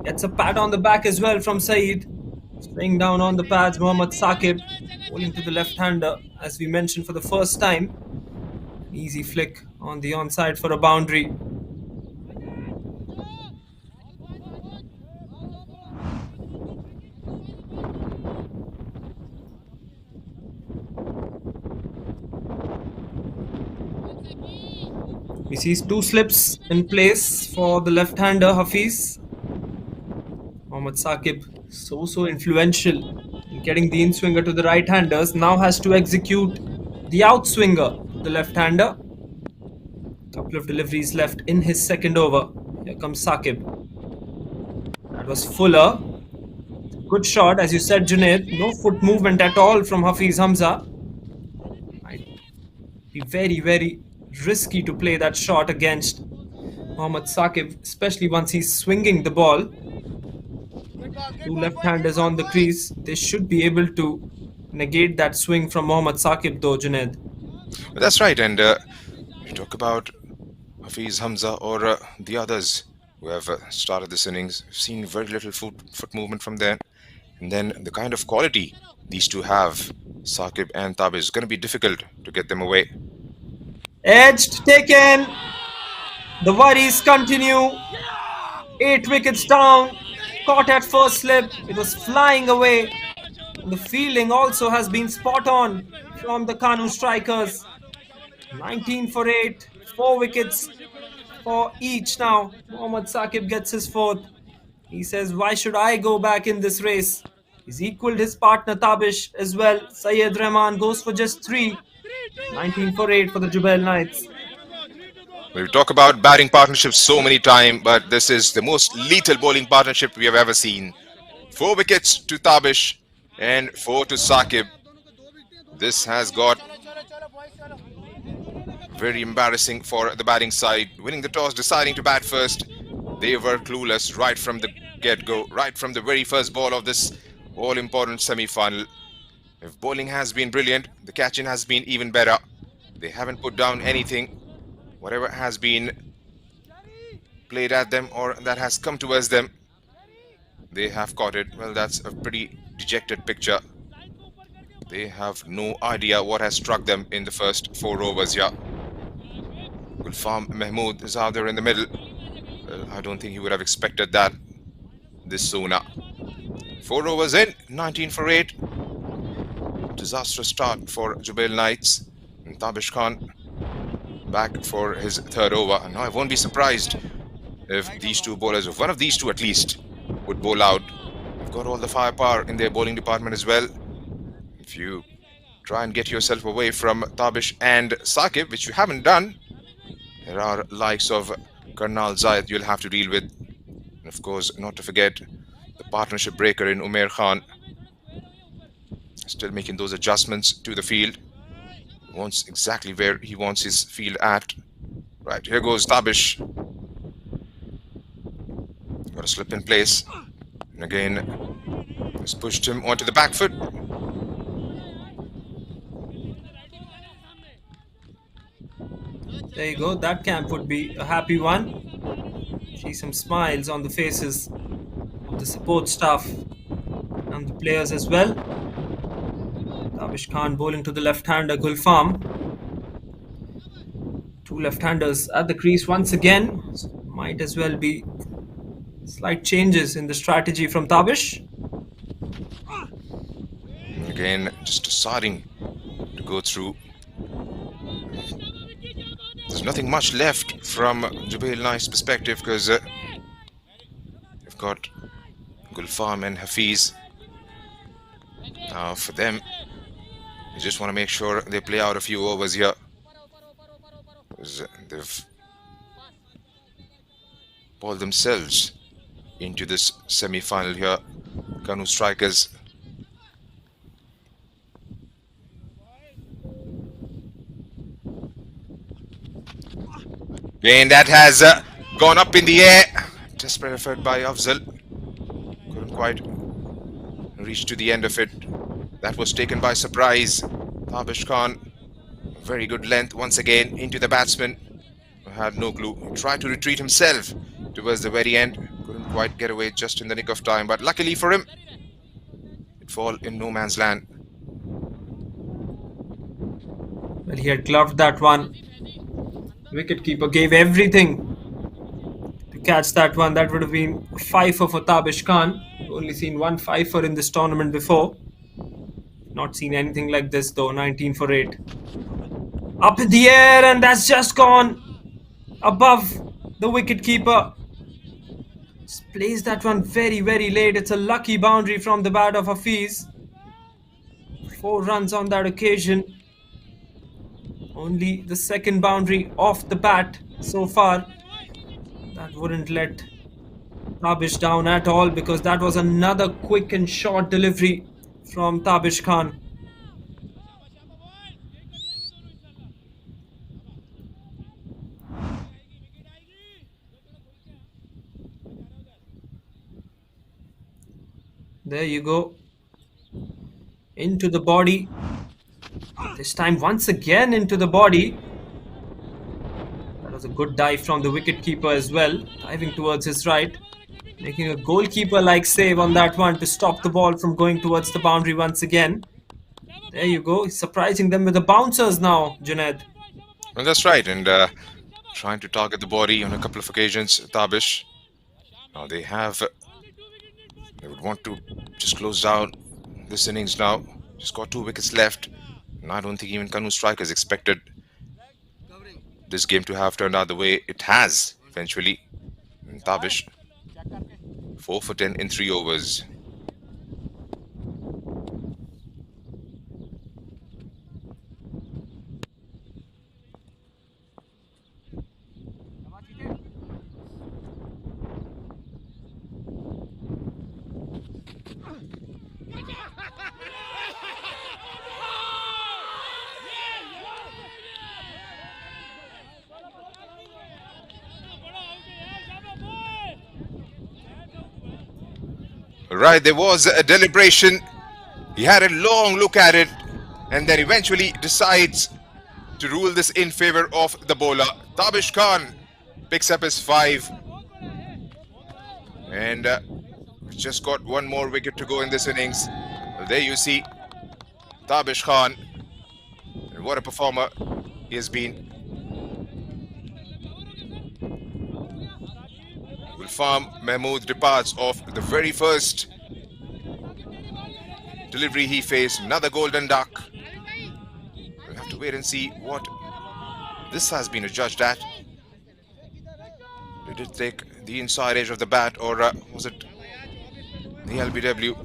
Speaker 10: Gets a pat on the back as well from Saeed. Staying down on the pads, Mohammad Saqib bowling to the left-hander, as we mentioned for the first time. Easy flick on the onside for a boundary. We see 2 slips in place for the left-hander Hafiz. Mohammad Saqib, so influential in getting the in-swinger to the right-handers. Now has to execute the out-swinger, the left-hander. Couple of deliveries left in his second over. Here comes Saqib. That was Fuller. Good shot, as you said, Junaid. No foot movement at all from Hafiz Hamza. Might Be very, very risky to play that shot against Mohammad Saqib, especially once he's swinging the ball. Two left-handers on the crease. They should be able to negate that swing from Mohammad Saqib though, Junaid.
Speaker 1: That's right, and you talk about Hafiz Hamza or the others who have started this innings. We've seen very little foot movement from them, and then the kind of quality these two have, Saqib and Tabish, is going to be difficult to get them away.
Speaker 10: Edged, taken. The worries continue. 8 wickets down. Caught at first slip. It was flying away. The fielding also has been spot on from the KANOO strikers. 19 for 8. 4 wickets for each now. Mohammad Saqib gets his 4th. He says, why should I go back in this race? He's equaled his partner Tabish as well. Syed Rahman goes for just 3. 19 for 8 for the JUBAIL Knights.
Speaker 1: We talk about batting partnerships so many times, but this is the most lethal bowling partnership we have ever seen. 4 wickets to Tabish and 4 to Saqib. This has got very embarrassing for the batting side. Winning the toss, deciding to bat first. They were clueless right from the get-go, right from the very first ball of this all-important semi-final. If bowling has been brilliant, the catching has been even better. They haven't put down anything. Whatever has been played at them or that has come towards them, they have caught it. Well, that's a pretty dejected picture. They have no idea what has struck them in the first 4 overs here. Gulfam Mahmood is out there in the middle. Well, I don't think he would have expected that this sooner. 4 overs in, 19 for 8. Disastrous start for JUBAIL Knights. And Tabish Khan back for his 3rd over. And now I won't be surprised if these two bowlers, if one of these two at least, would bowl out. They've got all the firepower in their bowling department as well. If you try and get yourself away from Tabish and Saqib, which you haven't done, there are likes of Karnal Zayed you'll have to deal with. And of course, not to forget the partnership breaker in Umair Khan. Still making those adjustments to the field. Wants exactly where he wants his field at. Right, here goes Tabish. Got a slip in place. And again, has pushed him onto the back foot.
Speaker 10: There you go. That camp would be a happy one. See some smiles on the faces of the support staff and the players as well. Tabish Khan bowling to the left-hander Gulfam. 2 left-handers at the crease once again. Might as well be slight changes in the strategy from Tabish.
Speaker 1: Again, just deciding to go through. There's nothing much left from JUBAIL Knights' perspective because they've got Gulfam and Hafiz. Now for them, they just want to make sure they play out a few overs here. They've bowled themselves into this semi-final here. KANOO strikers. And that has gone up in the air. Desperate effort by Afzal. Couldn't quite reach to the end of it. That was taken by surprise. Tabish Khan, very good length once again into the batsman. Had no clue. He tried to retreat himself towards the very end. Couldn't quite get away just in the nick of time. But luckily for him, it fall in no man's land.
Speaker 10: Well, he had gloved that one. Wicketkeeper gave everything to catch that one. That would have been a fifer for Tabish Khan. Only seen 1 fifer in this tournament before. Not seen anything like this though. 19 for 8. Up in the air, and that's just gone above the wicketkeeper. Plays that one very, very late. It's a lucky boundary from the bat of Hafiz. 4 runs on that occasion. Only the second boundary off the bat so far. That wouldn't let Tabish down at all, because that was another quick and short delivery from Tabish Khan. There you go. Into the body. This time once again into the body. That was a good dive from the wicketkeeper as well. Diving towards his right. Making a goalkeeper-like save on that one to stop the ball from going towards the boundary once again. There you go. He's surprising them with the bouncers now, Junaid.
Speaker 1: Well, that's right. And trying to target the body on a couple of occasions, Tabish. Now they would want to just close down this innings now. Just got 2 wickets left. And I don't think even KANOO strikers expected this game to have turned out the way it has eventually. And Tabish, 4 for 10 in 3 overs. Right, there was a deliberation. He had a long look at it and then eventually decides to rule this in favor of the bowler. Tabish Khan picks up his 5 and just got 1 more wicket to go in this innings. Well, there you see Tabish Khan, and what a performer he has been. Farm Mahmood departs off the very first delivery he faced. Another golden duck. We'll have to wait and see what this has been adjudged at. Did it take the inside edge of the bat, or was it the LBW?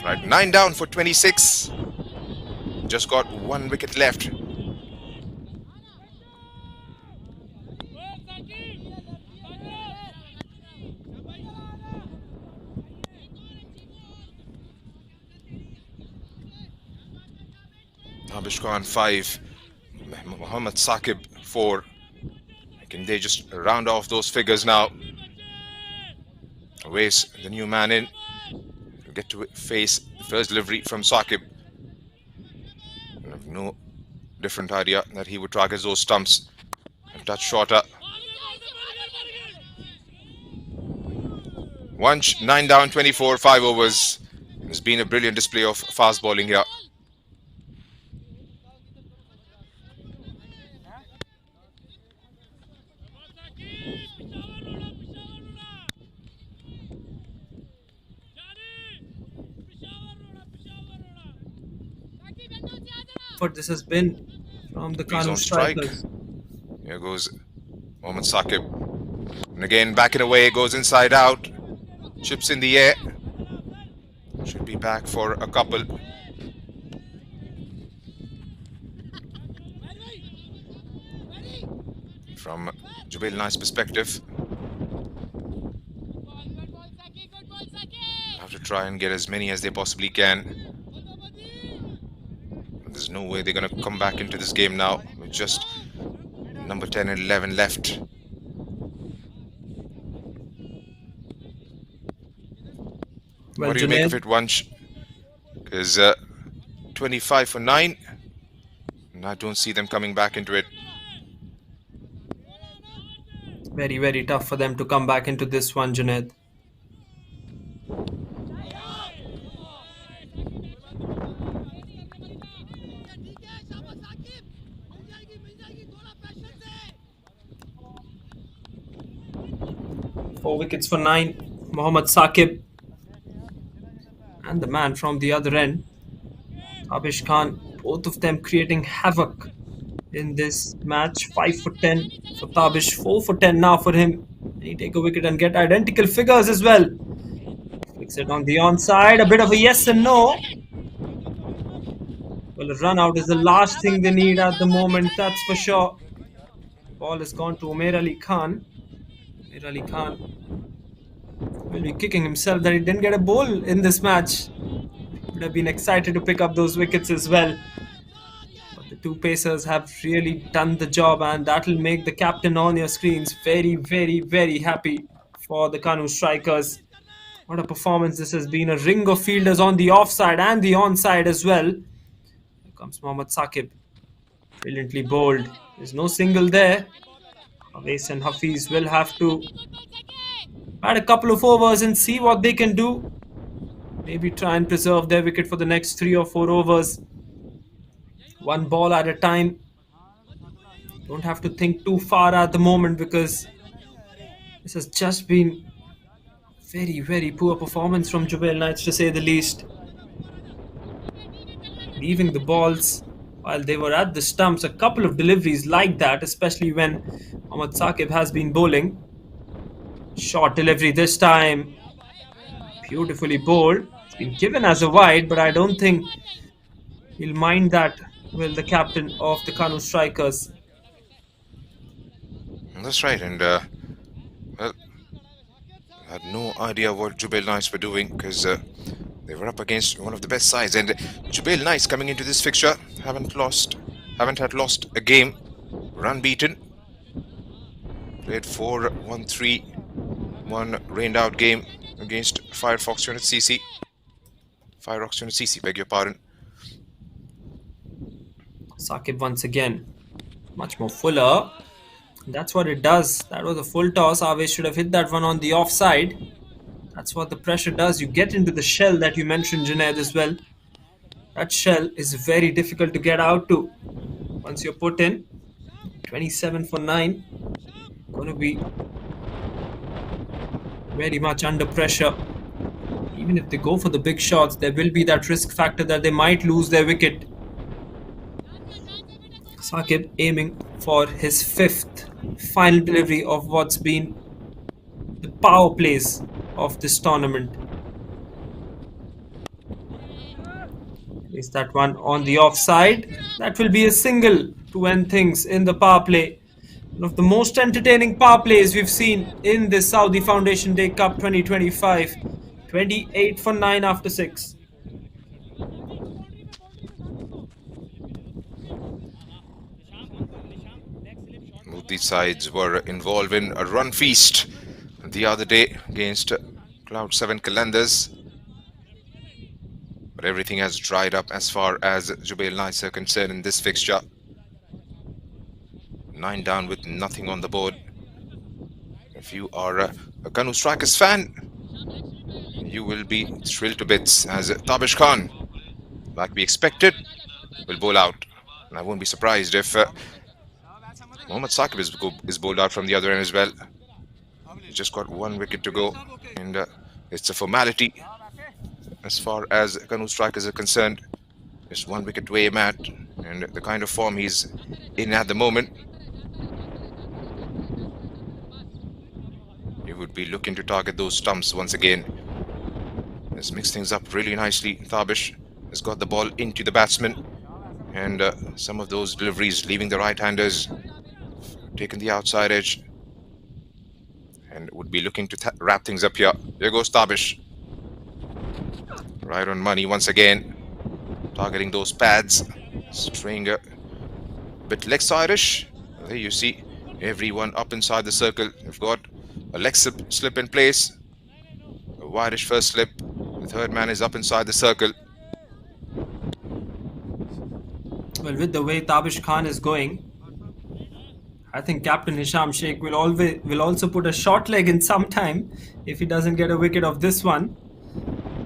Speaker 1: Right, 9 down for 26. Just got 1 wicket left. Tabish Khan 5, Mohammad Saqib 4. Can they just round off those figures now? Ways the new man in. We'll get to face the first delivery from Saqib. I have no different idea that he would target those stumps and touch shorter. Wunsch 9 down, 24, 5 overs. It's been a brilliant display of fast bowling here.
Speaker 10: But this has been from the KANOO strikers.
Speaker 1: Here goes Mohammad Saqib. And again, back and away, goes inside out. Chips in the air. Should be back for a couple. From JUBAIL nice perspective. Have to try and get as many as they possibly can. There's no way they're going to come back into this game now with just number 10 and 11 left.
Speaker 10: Well,
Speaker 1: what do you make of it, Wunsch? Because 25 for 9, and I don't see them coming back into it.
Speaker 10: Very, very tough for them to come back into this one, Junaid. Four wickets for 9. Mohammad Saqib. And the man from the other end, Tabish Khan. Both of them creating havoc in this match. 5 for 10 for Tabish. 4 for 10 now for him. He take a wicket and get identical figures as well. Flicks it on the onside. A bit of a yes and no. Well, a run out is the last thing they need at the moment, that's for sure. Ball has gone to Umair Ali Khan. Umair Ali Khan will be kicking himself that he didn't get a bowl in this match. Would have been excited to pick up those wickets as well. But the two pacers have really done the job, and that will make the captain on your screens very, very, very happy. for the KANOO strikers. What a performance this has been. A ring of fielders on the offside and the onside as well. Here comes Mohammad Saqib. Brilliantly bowled. There's no single there. Awais and Hafiz will have to add a couple of overs and see what they can do. Maybe try and preserve their wicket for the next 3 or 4 overs. One ball at a time. Don't have to think too far at the moment because this has just been very, very poor performance from JUBAIL Knights, to say the least. Leaving the balls while they were at the stumps. A couple of deliveries like that, especially when Mohammad Saqib has been bowling. Short delivery this time. Beautifully bowled. It's been given as a wide, but I don't think he'll mind that, will the captain of the KANOO strikers.
Speaker 1: That's right, and well, I had no idea what JUBAIL Knights were doing because they were up against one of the best sides, and JUBAIL Knights coming into this fixture haven't had lost a game, run beaten, played 4-1-3, one rained out game against Firefox Unit CC. Firefox Unit CC, beg your pardon.
Speaker 10: Saqib once again, much more fuller. That's what it does. That was a full toss. Awais should have hit that one on the offside. That's what the pressure does. You get into the shell that you mentioned, Junaid, as well. That shell is very difficult to get out to. Once you're put in, 27 for 9. Going to be very much under pressure. Even if they go for the big shots, there will be that risk factor that they might lose their wicket. Saqib aiming for his 5th final delivery of what's been the power plays of this tournament. Is that one on the offside? That will be a single to end things in the power play. One of the most entertaining power plays we've seen in this Saudi Foundation Day Cup 2025. 28 for 9 after 6.
Speaker 1: Both these sides were involved in a run feast the other day against Cloud 7 Qalandars. But everything has dried up as far as JUBAIL Knights are concerned in this fixture. 9 down with nothing on the board. If you are a KANOO Strikers fan, you will be thrilled to bits as Tabish Khan, like we expected, will bowl out. And I won't be surprised if Mohammad Saqib is bowled out from the other end as well. He's just got 1 wicket to go, and it's a formality as far as KANOO strikers are concerned. Just 1 wicket to aim at, and the kind of form he's in at the moment, he would be looking to target those stumps once again. Let's mix things up really nicely. Tabish has got the ball into the batsman, and some of those deliveries leaving the right-handers, taking the outside edge, and would be looking to wrap things up here. Here goes Tabish. Right on money once again, targeting those pads, straying a bit leg side-ish. There you see everyone up inside the circle. You've got a leg slip in place, a wideish first slip. The third man is up inside the circle.
Speaker 10: Well, with the way Tabish Khan is going, I think Captain Hisham Sheikh will also put a short leg in sometime if he doesn't get a wicket of this one.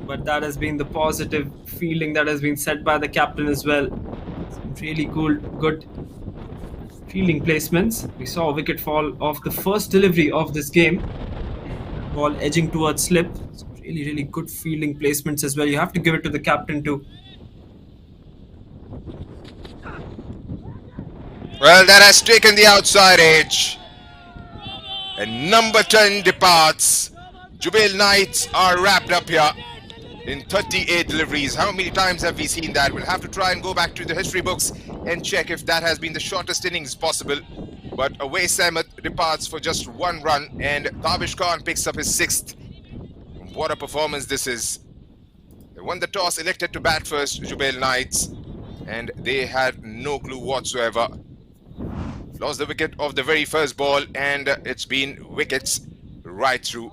Speaker 10: But that has been the positive feeling that has been set by the captain as well. Some really good fielding placements. We saw a wicket fall off the first delivery of this game. Ball edging towards slip. Some really good fielding placements as well. You have to give it to the captain too.
Speaker 1: Well, that has taken the outside edge, and number 10 departs. JUBAIL Knights are wrapped up here in 38 deliveries. How many times have we seen that? We'll have to try and go back to the history books and check if that has been the shortest innings possible. But Awais Ahmed departs for just 1 run, and Tabish Khan picks up his 6th. What a performance this is. They won the toss, elected to bat first, JUBAIL Knights, and they had no clue whatsoever. Lost the wicket of the very first ball, and it's been wickets right through.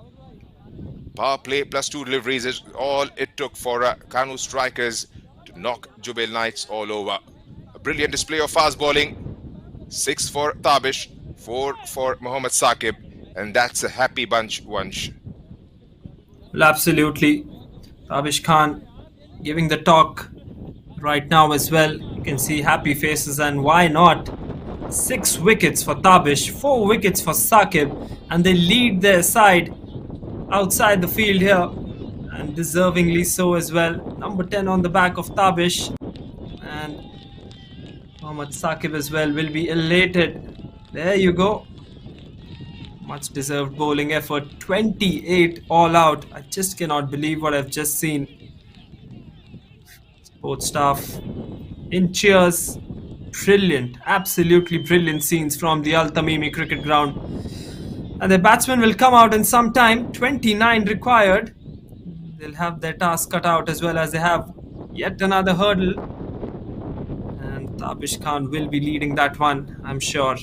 Speaker 1: Power play plus 2 deliveries is all it took for KANOO strikers to knock JUBAIL Knights all over. A brilliant display of fast bowling. 6 for Tabish, 4 for Mohammad Saqib, and that's a happy bunch, Vansh.
Speaker 10: Well, absolutely. Tabish Khan giving the talk right now as well. You can see happy faces, and why not? 6 wickets for Tabish, 4 wickets for Saqib, and they lead their side outside the field here, and deservingly so as well. Number 10 on the back of Tabish, and Mohammad Saqib as well will be elated. There you go. Much deserved bowling effort. 28 all out. I just cannot believe what I've just seen. Sports staff in cheers. Brilliant, absolutely brilliant scenes from the Al-Tamimi Cricket Ground. And the batsmen will come out in some time. 29 required. They'll have their task cut out, as well as they have yet another hurdle. And Tabish Khan will be leading that one, I'm sure.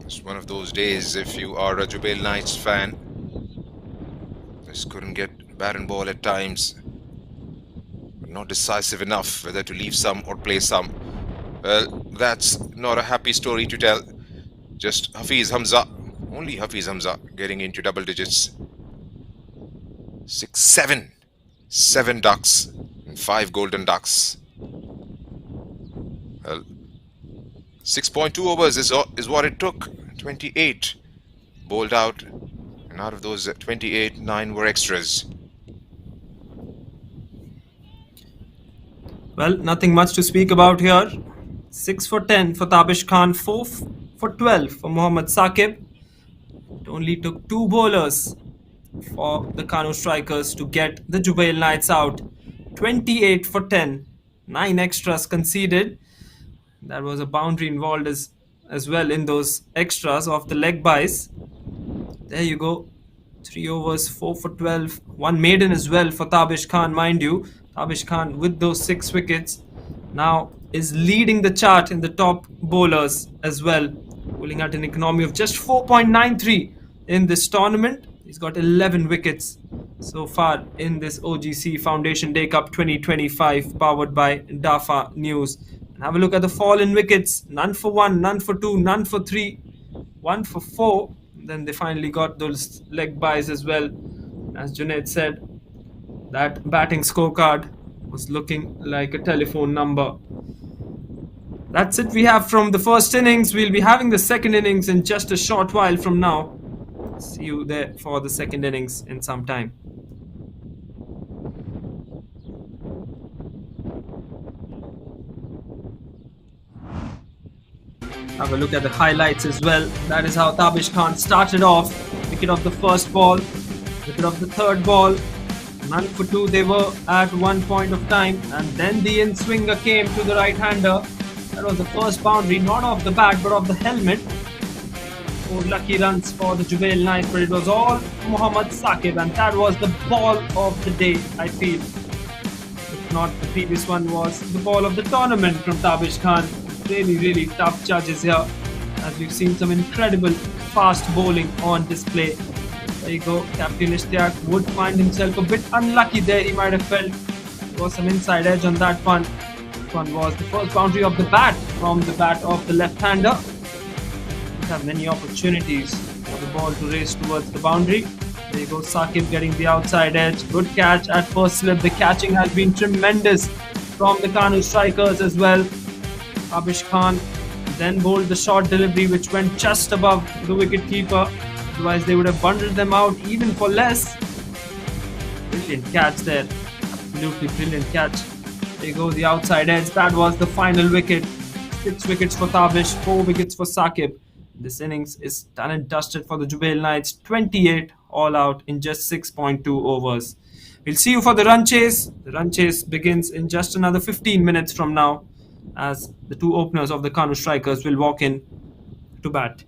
Speaker 1: It's one of those days if you are a JUBAIL Knights fan. This couldn't get bat and ball at times. But not decisive enough whether to leave some or play some. Well, that's not a happy story to tell. Just Hafiz Hamza, only Hafiz Hamza, getting into double digits. 7 ducks and 5 golden ducks. Well, 6.2 overs is what it took. 28 bowled out, and out of those 28, 9 were extras.
Speaker 10: Well, nothing much to speak about here. 6 for 10 for Tabish Khan, 4 for 12 for Mohammad Saqib. It only took 2 bowlers for the KANOO strikers to get the JUBAIL Knights out. 28 for 10, 9 extras conceded. There was a boundary involved as well in those extras of the leg byes. There you go. 3 overs, 4 for 12. 1 maiden as well for Tabish Khan, mind you. Tabish Khan with those 6 wickets now is leading the chart in the top bowlers as well. Bowling at an economy of just 4.93 in this tournament. He's got 11 wickets so far in this OGC Foundation Day Cup 2025, powered by DAFA News. And have a look at the fall in wickets. None for 1, none for 2, none for 3, 1 for 4. Then they finally got those leg byes as well. As Junaid said, that batting scorecard was looking like a telephone number. That's it we have from the first innings. We'll be having the second innings in just a short while from now. See you there for the second innings in some time. Have a look at the highlights as well. That is how Tabish Khan started off. Wicket of the first ball, wicket of the third ball. None for 2 they were at one point of time. And then the in-swinger came to the right-hander. That was the first boundary, not off the bat but off the helmet. 4 lucky runs for the JUBAIL Knights, but it was all Mohammad Saqib, and that was the ball of the day, I feel. If not, the previous one was the ball of the tournament from Tabish Khan. Really tough judges here, as we've seen some incredible fast bowling on display. There you go. Captain Ishtiaq would find himself a bit unlucky there. He might have felt there was some inside edge on that one. This one was the first boundary of the bat from the bat of the left-hander. Didn't have many opportunities for the ball to race towards the boundary. There you go. Saqib getting the outside edge. Good catch at first slip. The catching has been tremendous from the KANOO strikers as well. Tabish Khan then bowled the short delivery, which went just above the wicket-keeper. Otherwise, they would have bundled them out even for less. Brilliant catch there. Absolutely brilliant catch. There you go, the outside edge. That was the final wicket. 6 wickets for Tabish, 4 wickets for Saqib. This innings is done and dusted for the JUBAIL Knights. 28 all out in just 6.2 overs. We'll see you for the run chase. The run chase begins in just another 15 minutes from now, as the 2 openers of the KANOO strikers will walk in to bat.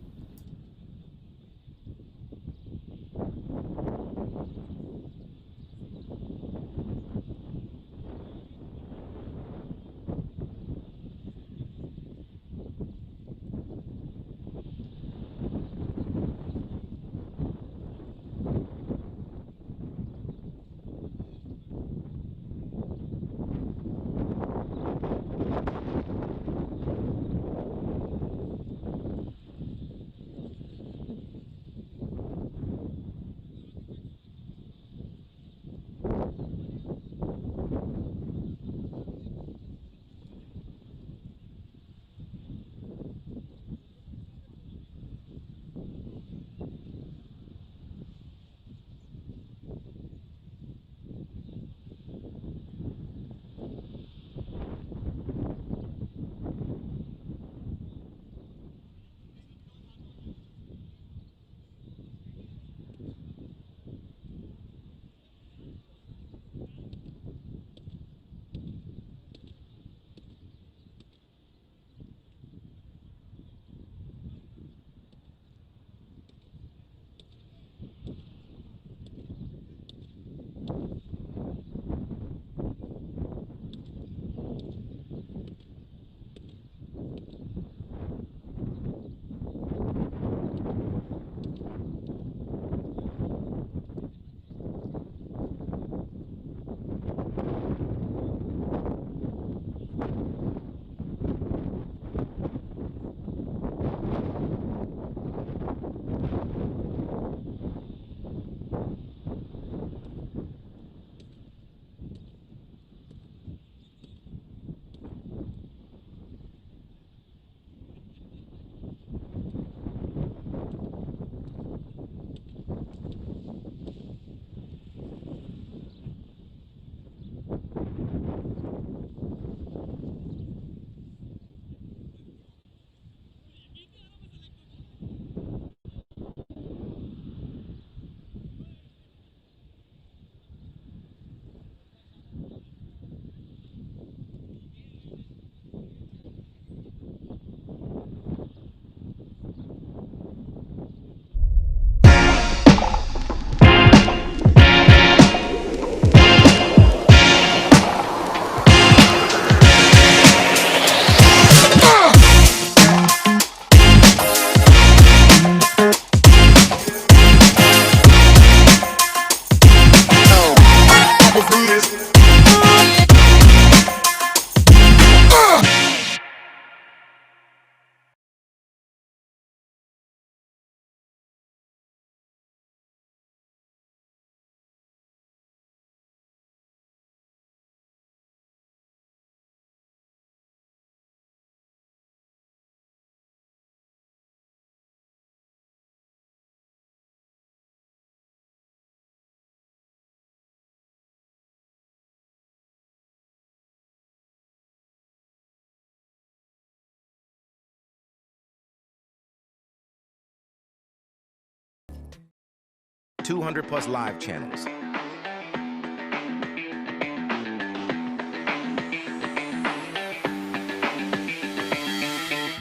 Speaker 11: 200 plus live channels.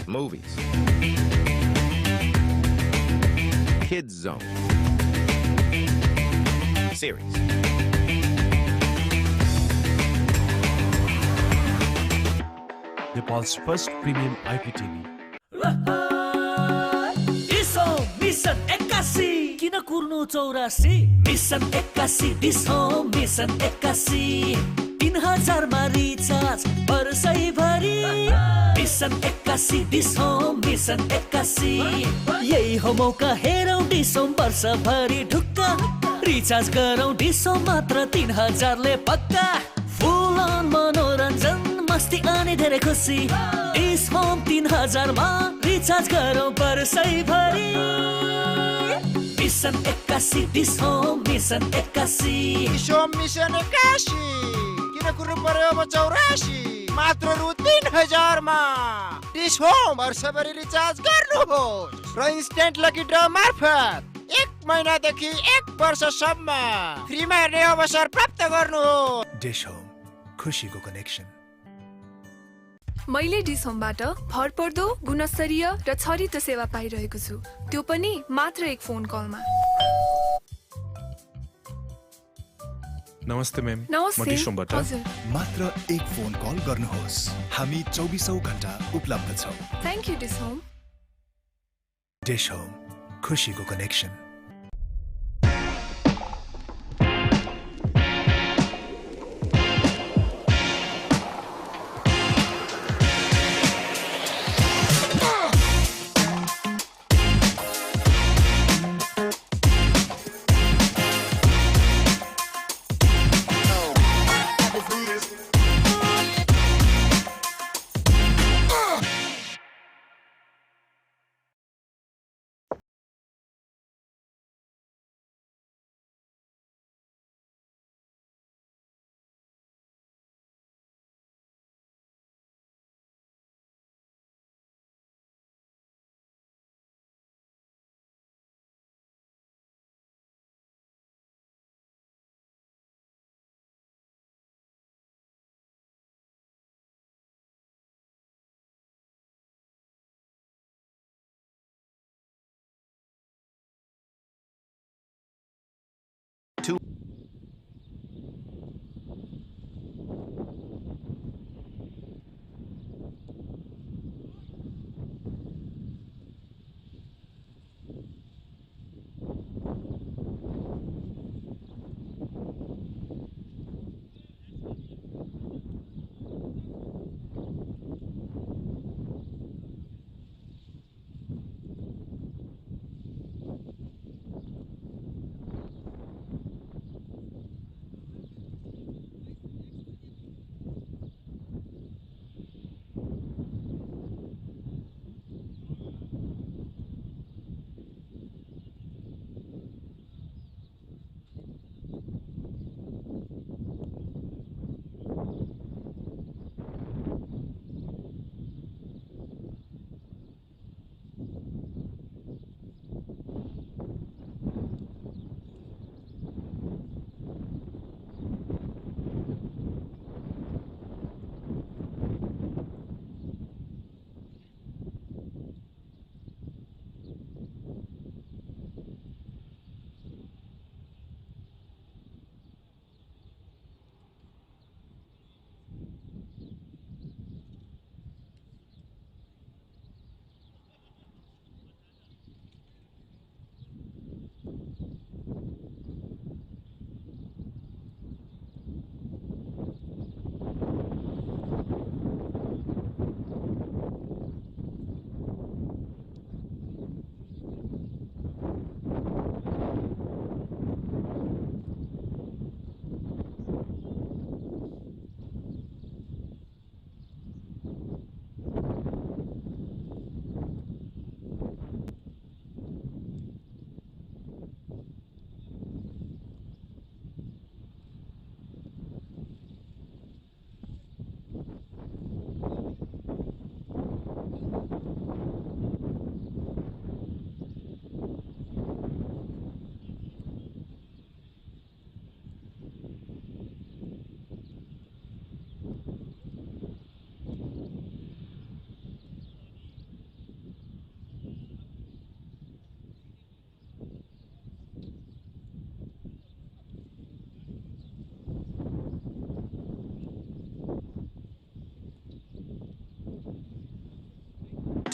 Speaker 11: Movies. Kids Zone. Series.
Speaker 2: Nepal's first premium IPTV.
Speaker 3: DishHome mission 81 किन कुर्नु 84 Mission 81 DishHome mission 81 3000 मा recharge वर्षैभरि mission 81 DishHome mission 81 यही हो मौका हेरौं डिसो वर्षभरि ढुक्क रिचार्ज गरौं डिसो मात्र 3000 ले पक्का फुल अन मनोरञ्जन मस्ती अनि धेरै खुसी डिस होम 3000 मा रिचार्ज गरौं वर्षैभरि mission 81 Dish Home mission 81
Speaker 4: Dish Home mission 81 किन कुर्नु पर्यो अब 84 मात्र रु 3000 मा डिस होम वर्षभरि रिचार्ज गर्नुहोस् र इन्स्टेन्ट लकी ड्र मार्फत 1 महिनादेखि 1 वर्षसम्म फ्रीमा हेर्ने अवसर प्राप्त गर्नुहोस्।
Speaker 6: डिस होम खुशीको कनेक्सन।
Speaker 5: मैले डिस होमबाट भरपर्दो गुणस्तरीय र छरितो सेवा पाइरहेको छु, त्यो पनि मात्र एक फोन कलमा।
Speaker 2: नमस्ते मैम।
Speaker 5: नमस्ते।
Speaker 2: म डिस होमबाट
Speaker 5: हजुर।
Speaker 6: मात्र एक फोन कल गर्नुहोस्। हामी 24औं घण्टा उपलब्ध छौं।
Speaker 5: Thank you Dish Home.
Speaker 6: Dish Home खुशीको connection.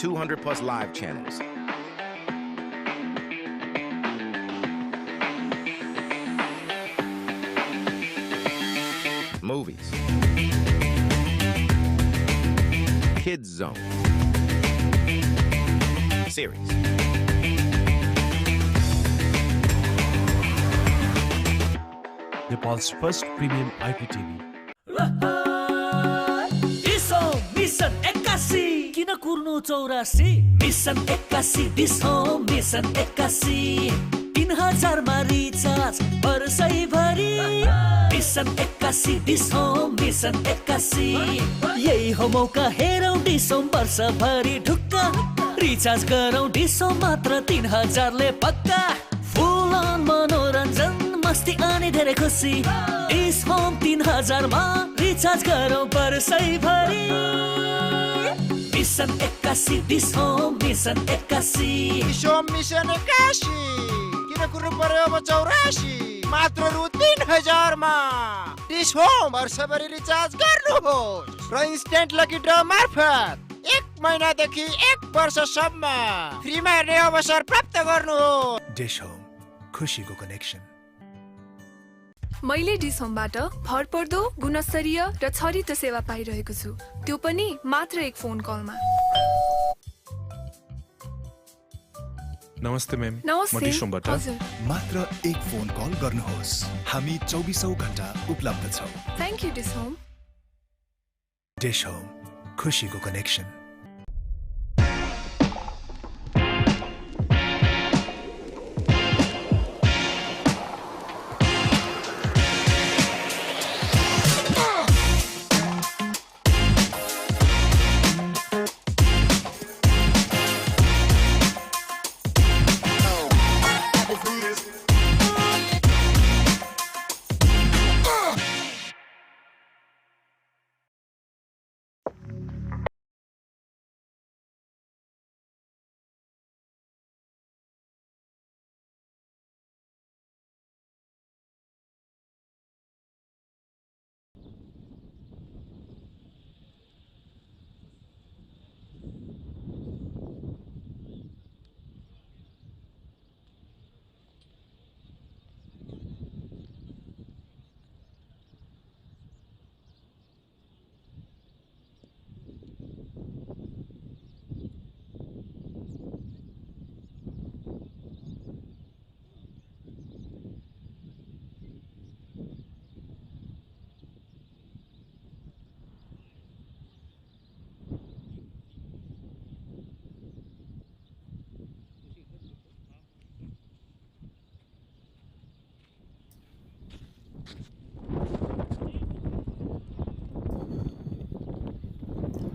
Speaker 11: 200 plus live channels. Movies. Kids Zone. Series.
Speaker 2: Nepal's first premium IPTV.
Speaker 3: DishHome mission 81 किन कुर्नु 84 मिसन 81 डिसो मिसन 81 3000 मा रिचार्ज वर्षैभरि मिसन 81 डिसो मिसन 81 यही हो मौका हेरौं डिसो वर्षभरि ढुक्क रिचार्ज गरौं डिसो मात्र 3000 ले पक्का फुल अन मनोरञ्जन मस्ती अनि धेरै खुसी डिस होम 3000 मा रिचार्ज गरौं वर्षैभरि mission 81 Dish Home mission 81
Speaker 4: Dish Home mission 81 किन कुर्नु पर्यो अब 84 मात्र रु 3000 मा डिस होम वर्षभरि रिचार्ज गर्नुहोस् र इन्स्टेन्ट लकी ड्र मार्फत 1 महिनादेखि 1 वर्षसम्म फ्रीमा हेर्ने अवसर प्राप्त गर्नुहोस्।
Speaker 6: डिश होम खुशीको कनेक्सन।
Speaker 5: मैले डिस होमबाट भरपर्दो गुणस्तरीय र छरितो सेवा पाइरहेको छु, त्यो पनि मात्र एक फोन कलमा।
Speaker 6: नमस्ते म्याम,
Speaker 5: नमस्ते।
Speaker 6: म डिश होमबाट
Speaker 5: हजुर।
Speaker 6: मात्र एक फोन कल गर्नुहोस्, हामी 24औं घण्टा उपलब्ध छौं।
Speaker 5: Thank you Dish Home.
Speaker 6: Dish Home खुशीको connection.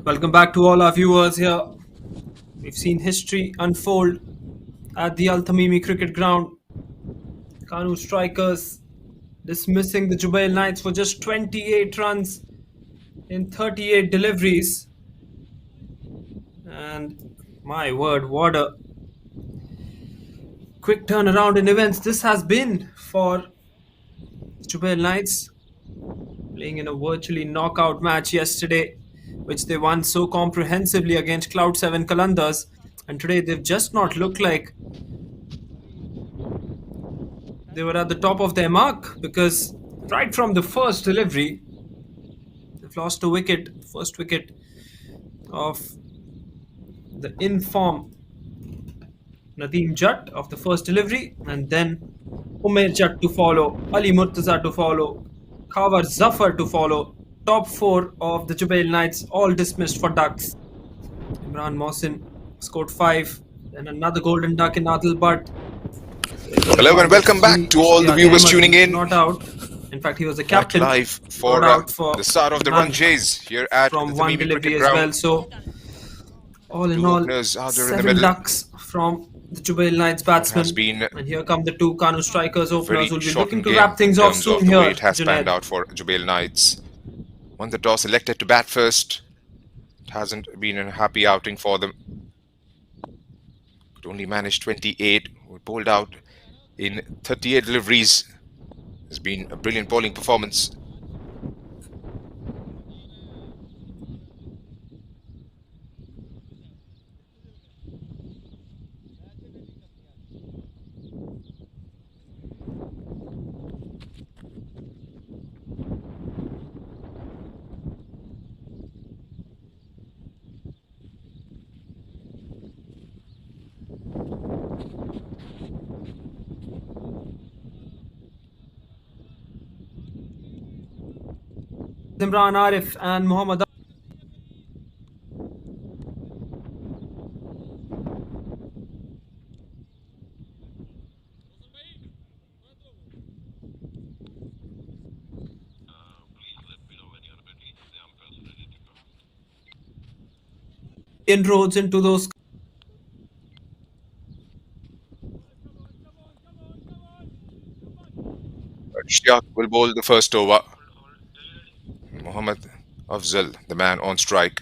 Speaker 10: Welcome back to all our viewers here. We've seen history unfold at the Al-Tamimi Cricket Ground. KANOO strikers dismissing the JUBAIL Knights for just 28 runs in 38 deliveries. And my word, what a quick turnaround in events this has been for JUBAIL Knights, playing in a virtually knockout match yesterday, which they won so comprehensively against Cloud 7 Qalandars, and today they've just not looked like they were at the top of their mark, because right from the first delivery they've lost a wicket, first wicket of the in-form Nadeem Jatt of the first delivery, and then Umair Jatt to follow, Ali Murtaza to follow, Khawar Zafar to follow. Top 4 of the JUBAIL Knights all dismissed for ducks. Imran Mohsin scored 5, then another golden duck in Adil Butt.
Speaker 1: Hello and welcome back to all the viewers tuning in.
Speaker 10: Not out. In fact, he was the captain.
Speaker 1: Live for, the start of the run chase here at
Speaker 10: from
Speaker 1: the
Speaker 10: one
Speaker 1: Tamimi
Speaker 10: delivery
Speaker 1: Cricket
Speaker 10: as
Speaker 1: Ground.
Speaker 10: well. So, all in
Speaker 1: Two
Speaker 10: all,
Speaker 1: openers are there in the
Speaker 10: 7
Speaker 1: middle.
Speaker 10: ducks from the JUBAIL Knights batsmen.
Speaker 1: Has been
Speaker 10: And here come the two KANOO strikers, openers who will be
Speaker 1: shocking
Speaker 10: looking to
Speaker 1: game
Speaker 10: wrap things
Speaker 1: in
Speaker 10: off
Speaker 1: terms
Speaker 10: soon
Speaker 1: of the
Speaker 10: here.
Speaker 1: way it has panned
Speaker 10: Junaid.
Speaker 1: out for JUBAIL Knights. Won the toss, elected to bat first. It hasn't been a happy outing for them. Could only manage 28. Were bowled out in 38 deliveries. Has been a brilliant bowling performance.
Speaker 10: Imran Arif and Mohammad. Inroads into those.
Speaker 1: Ishtiaq will bowl the first over. Mohammad Afzal, the man on strike.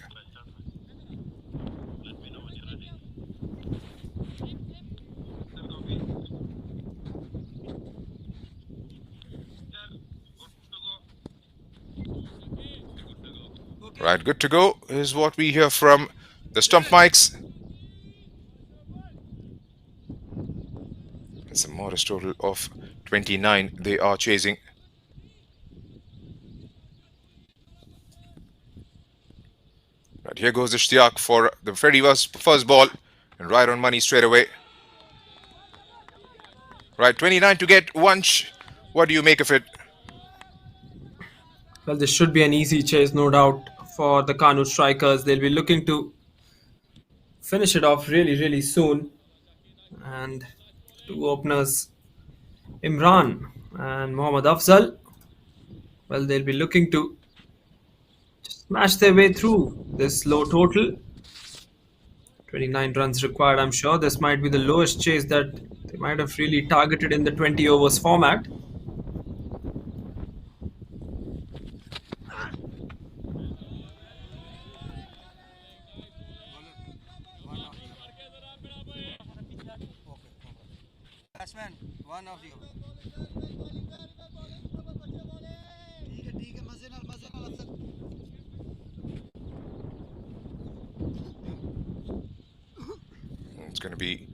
Speaker 1: Right, good to go is what we hear from the stump mics. It's a modest total of 29 they are chasing. Right, here goes Ishtiaq for the very first ball, and right on money straight away. Right, 29 to get one. What do you make of it?
Speaker 10: Well, this should be an easy chase, no doubt, for the KANOO strikers. They'll be looking to finish it off really, really soon. And two openers, Imran and Mohammad Afzal. Well, they'll be looking to smash their way through this low total. 29 runs required. I'm sure this might be the lowest chase that they might have really targeted in the 20 overs format.
Speaker 1: It's going to be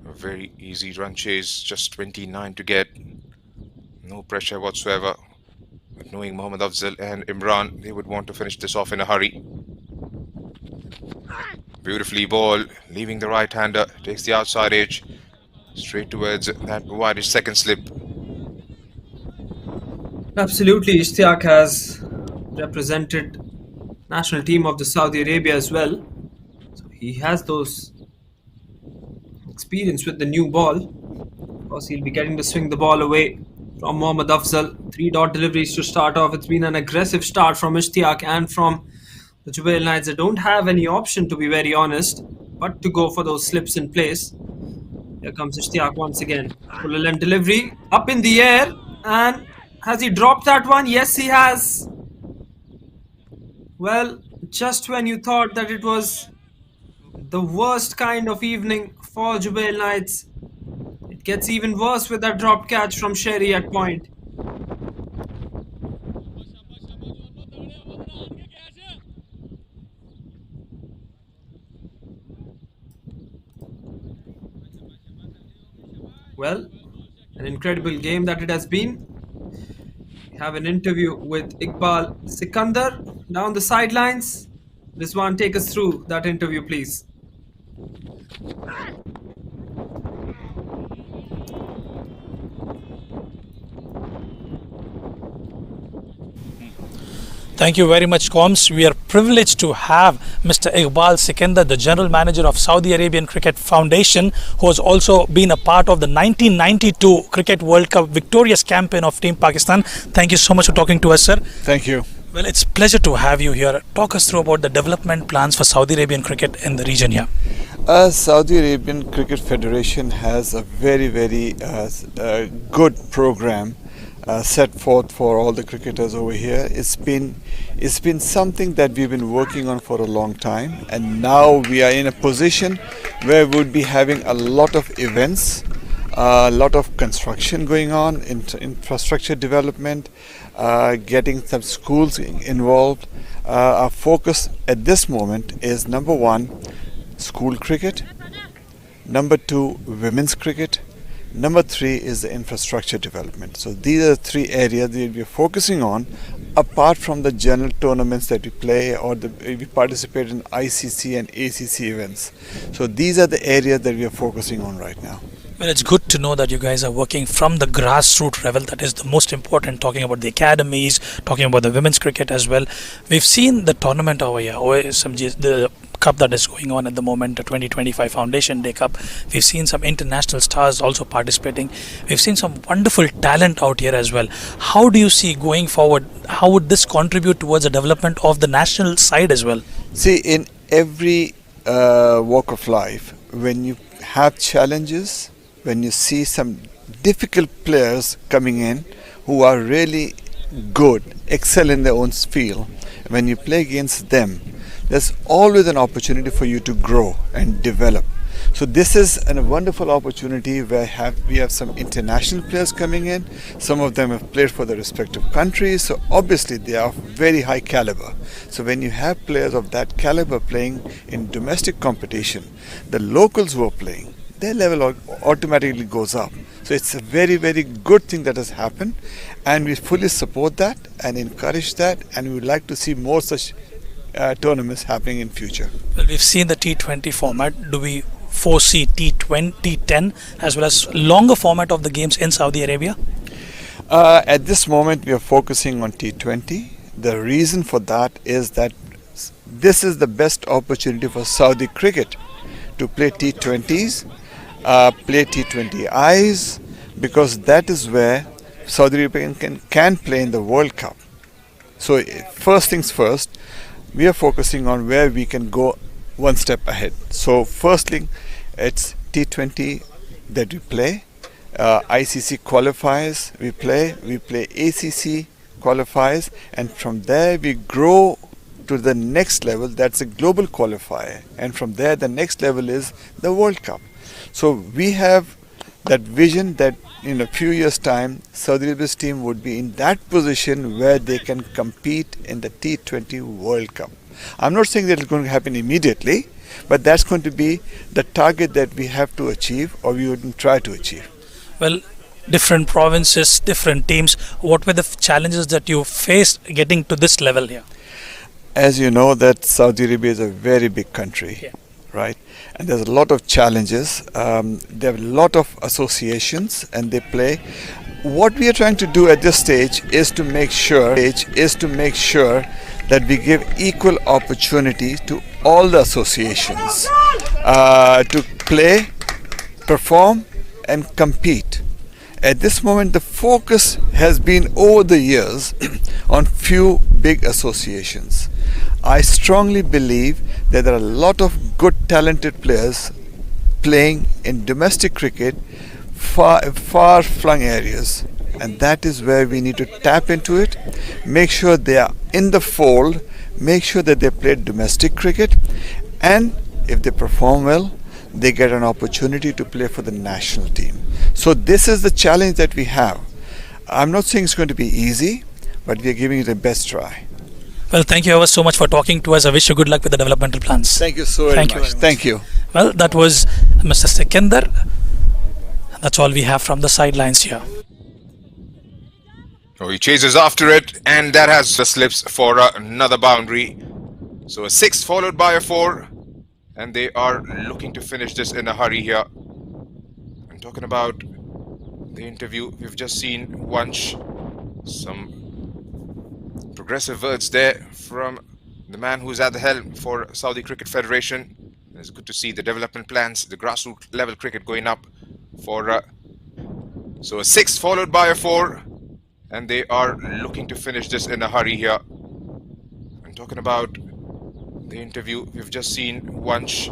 Speaker 1: a very easy run chase, just 29 to get. No pressure whatsoever. But knowing Mohammad Afzal and Imran, they would want to finish this off in a hurry. Beautifully ball, leaving the right-hander, takes the outside edge, straight towards that widest second slip.
Speaker 10: Absolutely, Ishtiaq has represented national team of the Saudi Arabia as well. So he has those experience with the new ball. Of course, he'll be getting to swing the ball away from Mohammad Afzal. 3 dot deliveries to start off. It's been an aggressive start from Ishtiaq and from the JUBAIL Knights. They don't have any option, to be very honest, but to go for those slips in place. Here comes Ishtiaq once again. Full length delivery up in the air, and has he dropped that one? Yes, he has. Well, just when you thought that it was the worst kind of evening for JUBAIL Knights, it gets even worse with that drop catch from Sherry at point. Well, an incredible game that it has been. We have an interview with Iqbal Sikandar down the sidelines. Rizwan, take us through that interview, please.
Speaker 7: Thank you very much, Combs. We are privileged to have Mr. Iqbal Sikandar, the General Manager of Saudi Arabian Cricket Foundation, who has also been a part of the 1992 Cricket World Cup victorious campaign of Team Pakistan. Thank you so much for talking to us, sir.
Speaker 12: Thank you.
Speaker 7: Well, it's a pleasure to have you here. Talk us through about the development plans for Saudi Arabian cricket in the region here.
Speaker 12: Saudi Arabian Cricket Federation has a very, very good program set forth for all the cricketers over here. It's been something that we've been working on for a long time, and now we are in a position where we would be having a lot of events, a lot of construction going on, infrastructure development, getting some schools involved. Our focus at this moment is number 1, school cricket, number 2, women's cricket, number 3 is the infrastructure development. So these are the 3 areas that we are focusing on, apart from the general tournaments that we play, or we participate in ICC and ACC events. So these are the areas that we are focusing on right now.
Speaker 7: Well, it's good to know that you guys are working from the grassroots level. That is the most important. Talking about the academies, talking about the women's cricket as well. We've seen the tournament over here, the cup that is going on at the moment, the 2025 Foundation Day Cup. We've seen some international stars also participating. We've seen some wonderful talent out here as well. How do you see going forward? How would this contribute towards the development of the national side as well?
Speaker 12: See, in every walk of life, when you have challenges, when you see some difficult players coming in who are really good, excel in their own field, when you play against them, there's always an opportunity for you to grow and develop. So this is a wonderful opportunity where we have some international players coming in. Some of them have played for their respective countries, so obviously they are of very high caliber. So when you have players of that caliber playing in domestic competition, the locals who are playing, their level automatically goes up. So it's a very, very good thing that has happened, and we fully support that and encourage that, and we would like to see more such tournaments happening in future.
Speaker 7: Well, we've seen the T20 format. Do we foresee T20, T10 as well as longer format of the games in Saudi Arabia?
Speaker 12: At this moment we are focusing on T20. The reason for that is that this is the best opportunity for Saudi cricket to play T20s, play T20Is, because that is where Saudi Arabia can play in the World Cup. So first things first, we are focusing on where we can go one step ahead. So firstly, it's T20 that we play, ICC qualifiers we play ACC qualifiers, and from there we grow to the next level, that's a global qualifier, and from there the next level is the World Cup. So we have that vision that in a few years time Saudi Arabia's team would be in that position where they can compete in the T20 World Cup. I'm not saying that it's going to happen immediately, but that's going to be the target that we have to achieve, or we would try to achieve.
Speaker 7: Well, different provinces, different teams, what were the challenges that you faced getting to this level here?
Speaker 12: As you know, that Saudi Arabia is a very big country, right? And there's a lot of challenges. There are a lot of associations, and they play. What we are trying to do at this stage is to make sure that we give equal opportunity to all the associations to play, perform, and compete. At this moment, the focus has been over the years on few big associations. I strongly believe that there are a lot of good, talented players playing in domestic cricket, far-flung areas, and that is where we need to tap into it, make sure they are in the fold, make sure that they play domestic cricket, and if they perform well, they get an opportunity to play for the national team. So this is the challenge that we have. I'm not saying it's going to be easy, but we are giving it the best try.
Speaker 7: Well, thank you ever so much for talking to us. I wish you good luck with the developmental plans.
Speaker 12: Thank you so very much. Thank you.
Speaker 7: Well, that was Mr. Sikandar. That's all we have from the sidelines here.
Speaker 1: Oh, he chases after it, and that has the slips for another boundary. So a 6 followed by a 4, and they are looking to finish this in a hurry here. I'm talking about the interview we've just seen. Once some progressive words there from the man who's at the helm for Saudi Cricket Federation. It's good to see the development plans, the grassroots level cricket going up for so a 6 followed by a 4, and they are looking to finish this in a hurry here. I'm talking about the interview we've just seen. Once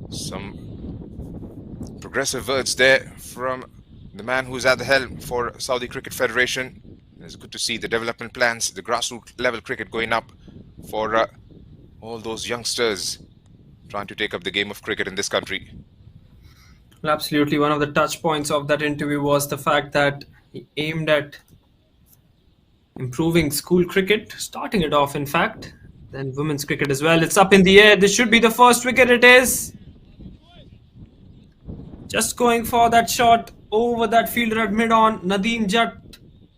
Speaker 1: some progressive words there from the man who's at the helm for Saudi Cricket Federation. It's good to see the development plans, the grassroots level cricket going up for all those youngsters trying to take up the game of cricket in this country.
Speaker 10: Well, absolutely. One of the touch points of that interview was the fact that he aimed at improving school cricket, starting it off, in fact, then women's cricket as well. It's up in the air. This should be the first wicket. It is. Just going for that shot over that fielder at mid-on. Nadeem Jatt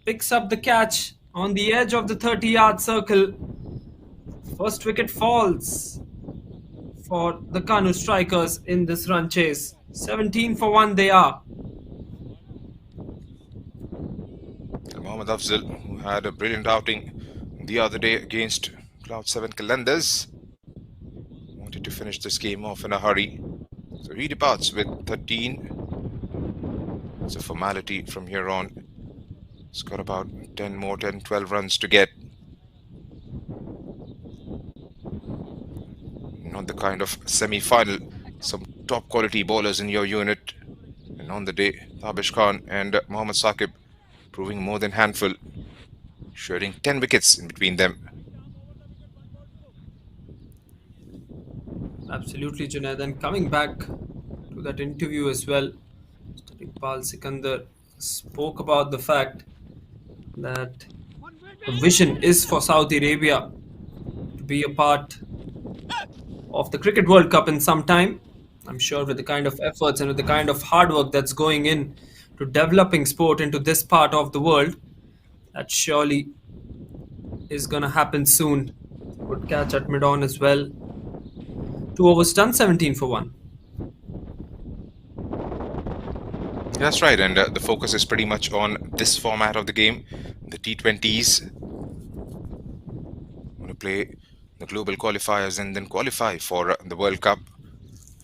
Speaker 10: picks up the catch on the edge of the 30-yard circle. First wicket falls for the KANOO strikers in this run chase. 17 for 1 they are.
Speaker 1: Mohammad Afzal, who had a brilliant outing the other day against Cloud 7 Kalandars, wanted to finish this game off in a hurry. So he departs with 13. It's a formality from here on. He's got about 10, 12 runs to get. Not the kind of semi-final. Some top quality bowlers in your unit. And on the day, Tabish Khan and Mohammad Saqib proving more than handful, sharing 10 wickets in between them.
Speaker 10: Absolutely, Junaid. And coming back to that interview as well, Mr. Iqbal Sikandar spoke about the fact that the vision is for Saudi Arabia to be a part of the Cricket World Cup in some time. I'm sure with the kind of efforts and with the kind of hard work that's going in to developing sport into this part of the world, that surely is going to happen soon. Good catch at mid-on as well. 2 overs done, 17 for 1.
Speaker 1: That's right, and the focus is pretty much on this format of the game, the T20s. Want to play the global qualifiers and then qualify for the World Cup.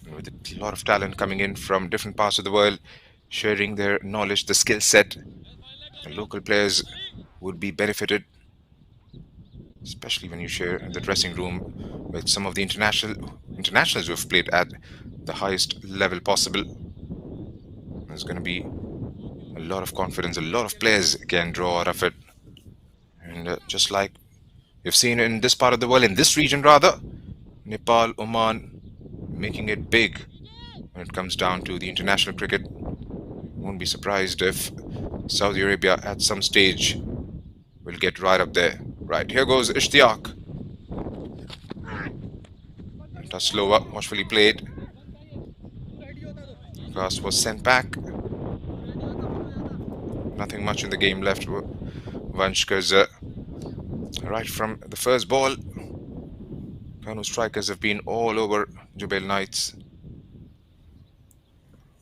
Speaker 1: With a lot of talent coming in from different parts of the world, sharing their knowledge, the skill set. The local players would be benefited, especially when you share the dressing room with some of the internationals who have played at the highest level possible. There's going to be a lot of confidence, a lot of players can draw out of it. And just like you've seen in this part of the world, in this region rather, Nepal, Oman, making it big when it comes down to the international cricket. Won't be surprised if Saudi Arabia at some stage will get right up there. Right, here goes Ishtiyaq. Touch slower, watchfully played. Pass was sent back. Nothing much in the game left. Vanshka's right from the first ball. KANOO strikers have been all over JUBAIL Knights.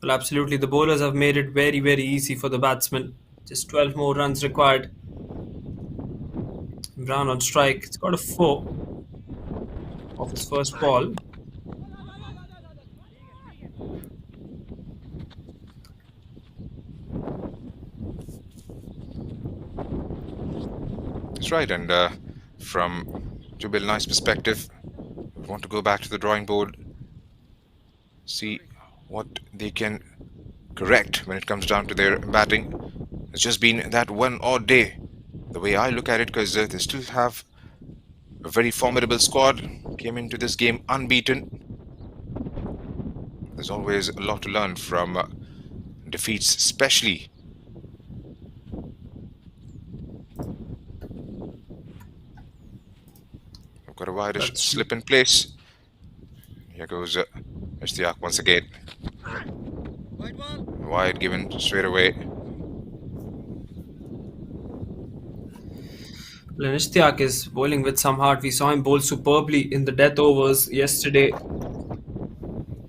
Speaker 10: Well, absolutely. The bowlers have made it very, very easy for the batsmen. Just 12 more runs required. Imran on strike. It's got a 4 off his first ball.
Speaker 1: That's right, and from JUBAIL Knights' perspective, we want to go back to the drawing board, see what they can correct when it comes down to their batting. It's just been that one odd day, the way I look at it, because they still have a very formidable squad, came into this game unbeaten. There's always a lot to learn from defeats, especially. I've got a wideish slip in place. Here goes Ishtiyaq once again. Wide given straight away.
Speaker 10: Well, Ishtiyaq is bowling with some heart. We saw him bowl superbly in the death overs yesterday,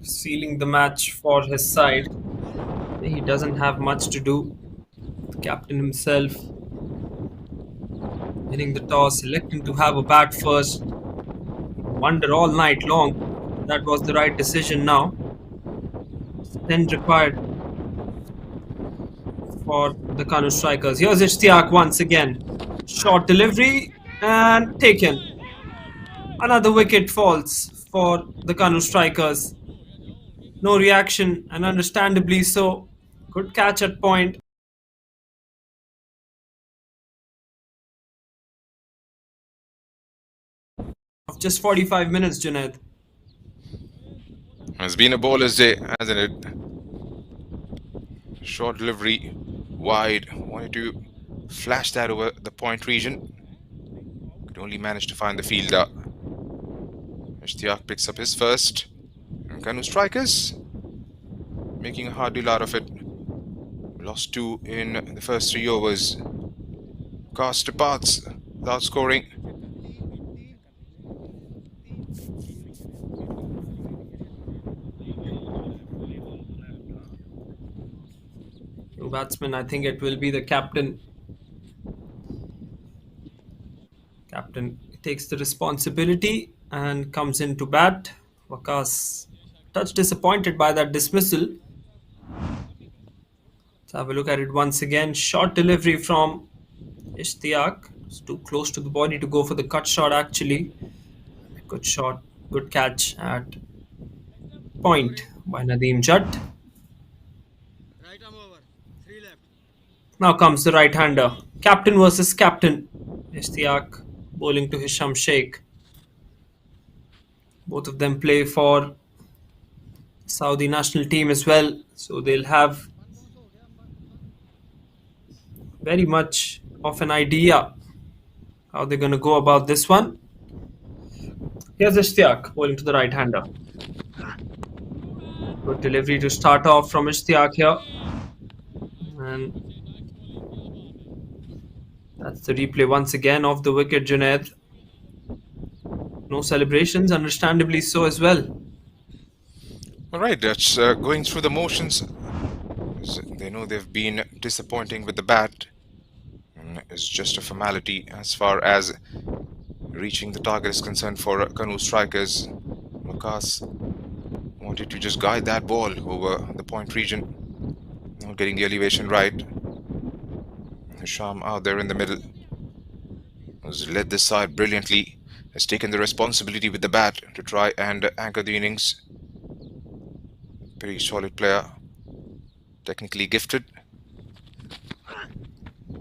Speaker 10: sealing the match for his side. He doesn't have much to do. The captain himself winning the toss, electing to have a bat first. Wonder all night long that was the right decision now. 10 required for the KANOO strikers. Here's Ishtiyaq once again. Short delivery and taken. Another wicket falls for the KANOO strikers. No reaction, and understandably so. Good catch at point. Of just 45 minutes, Junaid.
Speaker 1: It's been a bowler's day, hasn't it? Short delivery, wide. Wanted to flash that over the point region. Could only manage to find the fielder. Ishtiyaq picks up his first. And KANOO strikers making a hard deal out of it. Lost 2 in the first 3 overs. Cast departs without scoring.
Speaker 10: Batsman, I think it will be the captain Captain takes the responsibility and comes in to bat. Waqas touch disappointed by that dismissal. Let's have a look at it once again. Short delivery from Ishtiaq. It's too close to the body to go for the cut shot actually. Good shot, good catch at point by Nadeem Judd. Now comes the right-hander. Captain versus captain. Ishtiaq bowling to Hisham Sheikh. Both of them play for Saudi national team as well, so they'll have very much of an idea how they're going to go about this one. Here's Ishtiaq bowling to the right-hander. Good delivery to start off from Ishtiaq here. And that's the replay once again of the wicket, Junaid. No celebrations, understandably so as well.
Speaker 1: All right, that's going through the motions. They know they've been disappointing with the bat. And it's just a formality as far as reaching the target is concerned for KANOO strikers. Waqas wanted to just guide that ball over the point region, not getting the elevation right. Hisham out there in the middle has led this side brilliantly, has taken the responsibility with the bat to try and anchor the innings. Pretty solid player, technically gifted.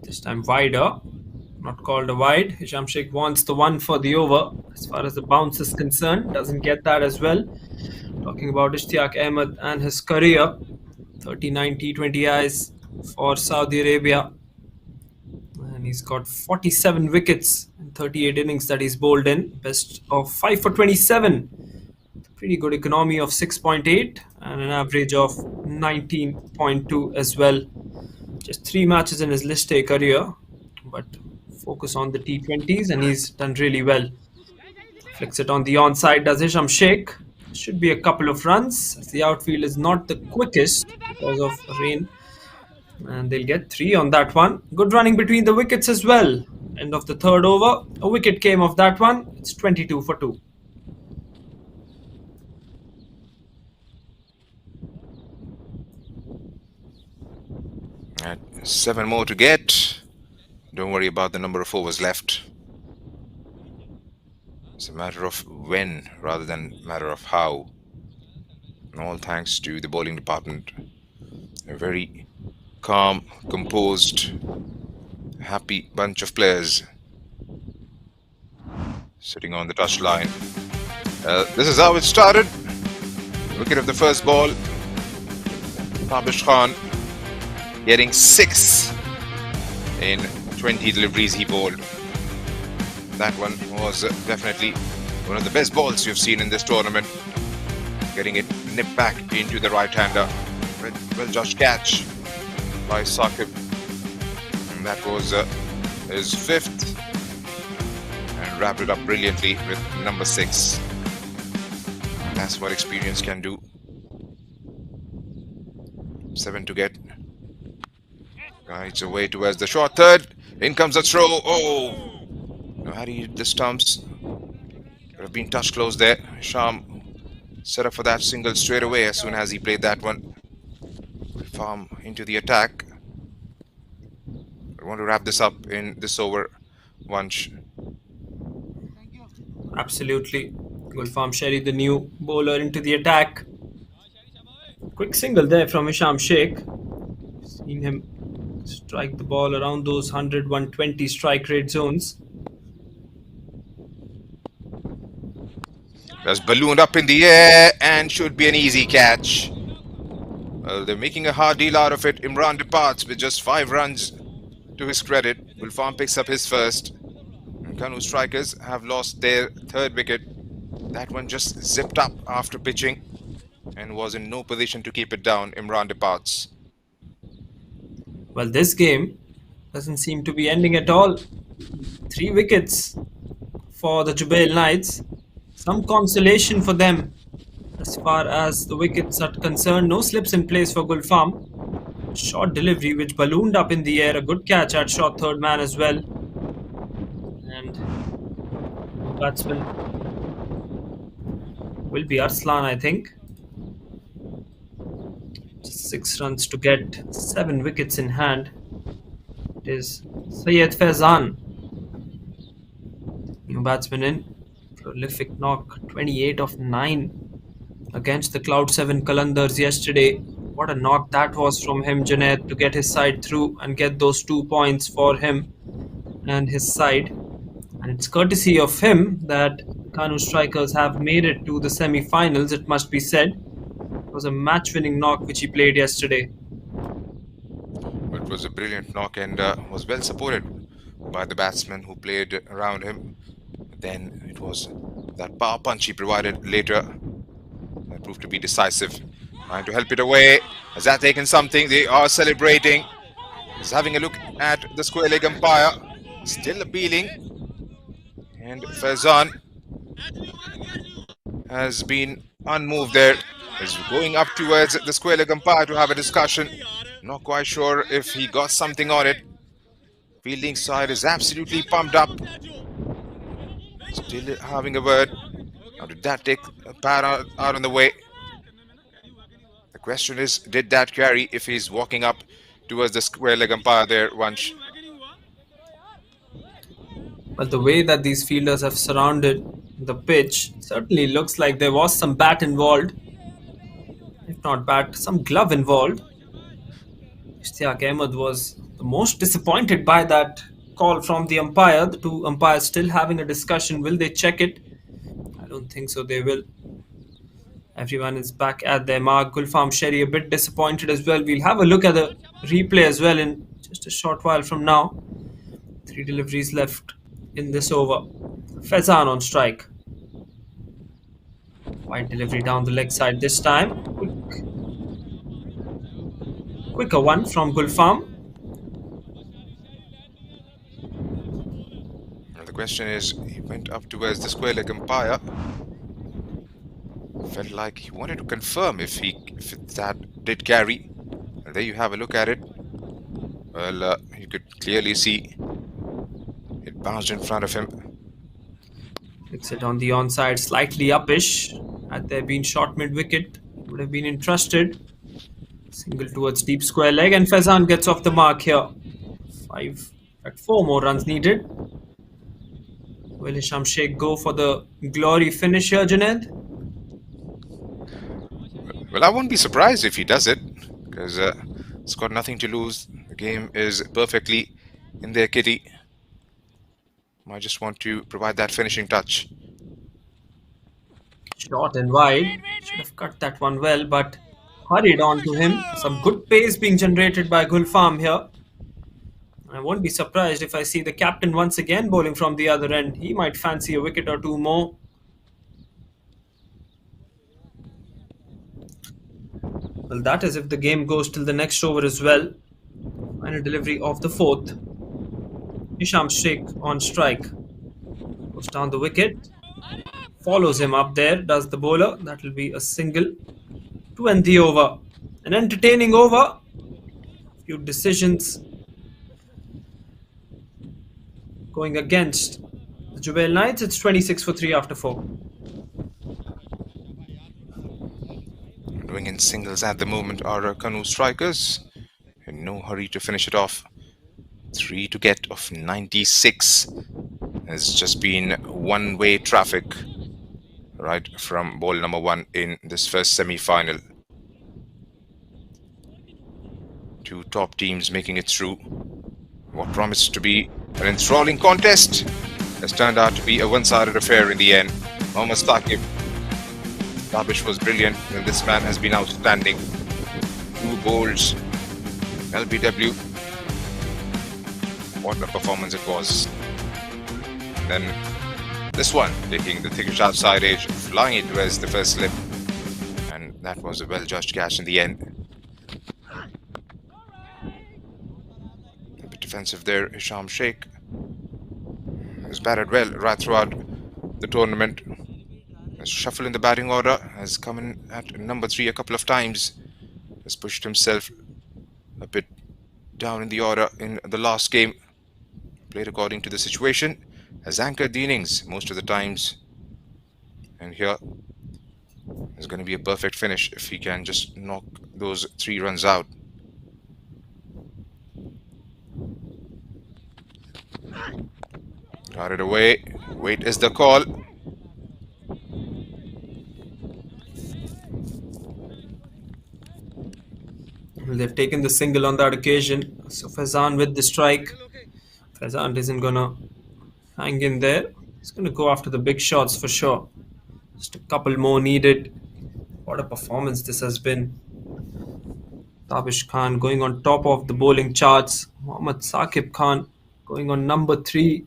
Speaker 10: This time wider, not called a wide. Hisham Sheikh wants the one for the over. As far as the bounce is concerned, doesn't get that as well. Talking about Ishtiaq Ahmed and his career, 39 T20Is for Saudi Arabia. And he's got 47 wickets in 38 innings that he's bowled in. Best of 5 for 27. Pretty good economy of 6.8 and an average of 19.2 as well. Just 3 matches in his List A career, but focus on the T20s and he's done really well. Flicks it on the onside, does Hisham Sheikh. Should be a couple of runs as the outfield is not the quickest because of rain. And they'll get 3 on that one. Good running between the wickets as well. End of the third over. A wicket came off that one. It's 22 for 2.
Speaker 1: At 7 more to get. Don't worry about the number of overs left. It's a matter of when rather than matter of how. And all thanks to the bowling department. A very calm, composed, happy bunch of players sitting on the touchline. This is how it started. Wicket of the first ball. Tabish Khan getting 6 in 20 deliveries he bowled. That one was definitely one of the best balls you've seen in this tournament. Getting it nipped back into the right-hander. Well judged catch by SACF. And that was his 5th. And wrapped it up brilliantly with number 6. That's what experience can do. 7 to get. Guides away towards the short third. In comes the throw. Oh! Now how do you hit the stumps? Could have been touch close there. Sham set up for that single straight away as soon as he played that one. Farm into the attack. I want to wrap this up in this over, Vansh.
Speaker 10: Absolutely. Gulfarm Sherry, the new bowler, into the attack. Quick single there from Hisham Sheikh. Seen him strike the ball around those 100, 120 strike rate zones.
Speaker 1: That's ballooned up in the air and should be an easy catch. Well, they're making a hard deal out of it. Imran departs with just 5 runs to his credit. Gulfarm picks up his first. And KANOO strikers have lost their 3rd wicket. That one just zipped up after pitching and was in no position to keep it down. Imran departs.
Speaker 10: Well, this game doesn't seem to be ending at all. 3 wickets for the JUBAIL Knights. Some consolation for them as far as the wickets are concerned. No slips in place for Gulfarm. Short delivery which ballooned up in the air. A good catch at short third man as well. And Batsman will be Arslan, I think. 6 runs to get 7 wickets in hand. It is Syed Faizan, new batsman in. Prolific knock, 28 of 9 against the Cloud 7 Kalandars yesterday. What a knock that was from him, Junaid, to get his side through and get those 2 points for him and his side. And it's courtesy of him that KANOO strikers have made it to the semi-finals, it must be said. It was a match-winning knock which he played yesterday.
Speaker 1: It was a brilliant knock and was well supported by the batsmen who played around him. Then it was that power punch he provided later that proved to be decisive. Trying to help it away. Has that taken something? They are celebrating. He's having a look at the square leg umpire. Still appealing. And Faizan has been unmoved there. He's going up towards the square leg umpire to have a discussion. Not quite sure if he got something on it. Fielding side is absolutely pumped up. Still having a word. Now did that take a pad out on the way? The question is, did that carry if he's walking up towards the square leg umpire there, Vansh?
Speaker 10: But the way that these fielders have surrounded the pitch, certainly looks like there was some bat involved. If not bat, some glove involved. AHMED was the most disappointed by that call from the umpire. The 2 umpires still having a discussion. Will they check it? I don't think so, they will. Everyone is back at their mark. Gulfam Sherry a bit disappointed as well. We'll have a look at the replay as well in just a short while from now. 3 deliveries left in this over. Faizan on strike. Wide delivery down the leg side this time. Quicker one from Gulfam.
Speaker 1: The question is, he went up towards the square leg umpire. Felt like he wanted to confirm if that did carry. And there you have a look at it. Well, you could clearly see it bounced in front of him.
Speaker 10: Flicks it on the onside, slightly uppish. Had there been shot mid-wicket, would have been entrusted. Single towards deep square leg, and Faizan gets off the mark here. 4 more runs needed. Will Hisham Sheikh go for the glory finish here, Junaid?
Speaker 1: Well, I won't be surprised if he does it, because it's got nothing to lose. The game is perfectly in their kitty. I just want to provide that finishing touch.
Speaker 10: Short and wide. Should have cut that one well, but hurried on to him. Some good pace being generated by Gulfam here. I won't be surprised if I see the captain once again bowling from the other end. He might fancy a wicket or 2 more. Well, that is if the game goes till the next over as well. Final delivery of the 4th. Hisham Sheikh on strike. Goes down the wicket. Follows him up there, does the bowler. That will be a single to end the over. An entertaining over. Few decisions going against the JUBAIL Knights. It's 26 for 3 after 4.
Speaker 1: Doing in singles at the moment are KANOO strikers. In no hurry to finish it off. 3 to get of 96. It's just been one-way traffic right from ball number 1 in this first semi-final. 2 top teams making it through. What promised to be an enthralling contest has turned out to be a one-sided affair in the end. Mohammad Saqib. Dabish was brilliant, and this man has been outstanding. 2 bowls. LBW. What a performance it was. Then this one, taking the thicker outside edge, flying it towards the first slip. And that was a well-judged catch in the end. A bit defensive there, Hisham Sheikh. Has batted well right throughout the tournament. His shuffle in the batting order has come in at number 3 a couple of times. Has pushed himself a bit down in the order in the last game. Played according to the situation. has anchored the innings most of the times. And here is going to be a perfect finish if he can just knock those 3 runs out. Got it away. Wait is the call.
Speaker 10: Well, they've taken the single on that occasion. So Faizan with the strike. Faizan isn't gonna hang in there. He's gonna go after the big shots for sure. Just a couple more needed. What a performance this has been. Tabish Khan going on top of the bowling charts. Mohammad Saqib Khan going on number 3.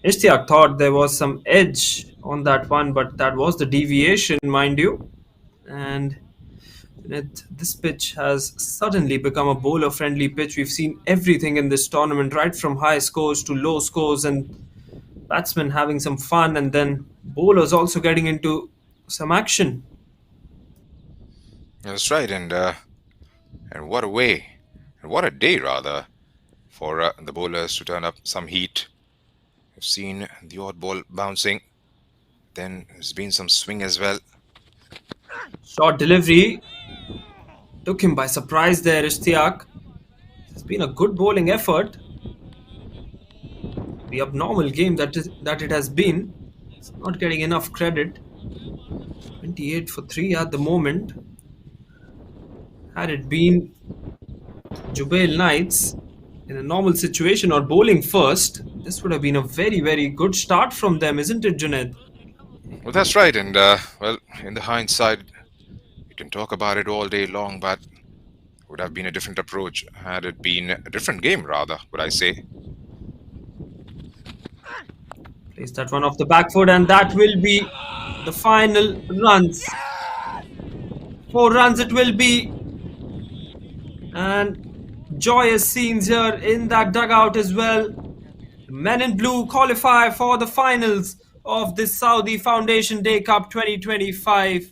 Speaker 10: Ishtiaq thought there was some edge on that one, but that was the deviation, mind you. And this pitch has suddenly become a bowler-friendly pitch. We've seen everything in this tournament, right from high scores to low scores, and batsmen having some fun, and then bowlers also getting into some action.
Speaker 1: That's right, and what a way, and what a day rather, for the bowlers to turn up some heat. We've seen the odd ball bouncing, then there's been some swing as well.
Speaker 10: Short delivery took him by surprise there, Ishtiaq. It's been a good bowling effort. The abnormal game that it has been, it's not getting enough credit. 28 for 3 at the moment. Had it been JUBAIL Knights in a normal situation or bowling first, this would have been a very, very good start from them, isn't it, Junaid?
Speaker 1: Well, that's right, and well, in the hindsight, you can talk about it all day long, but it would have been a different approach had it been a different game, rather, would I say.
Speaker 10: Place that one off the back foot, and that will be the final runs. 4 runs it will be. And joyous scenes here in that dugout as well. The men in blue qualify for the finals of this Saudi Foundation Day Cup 2025.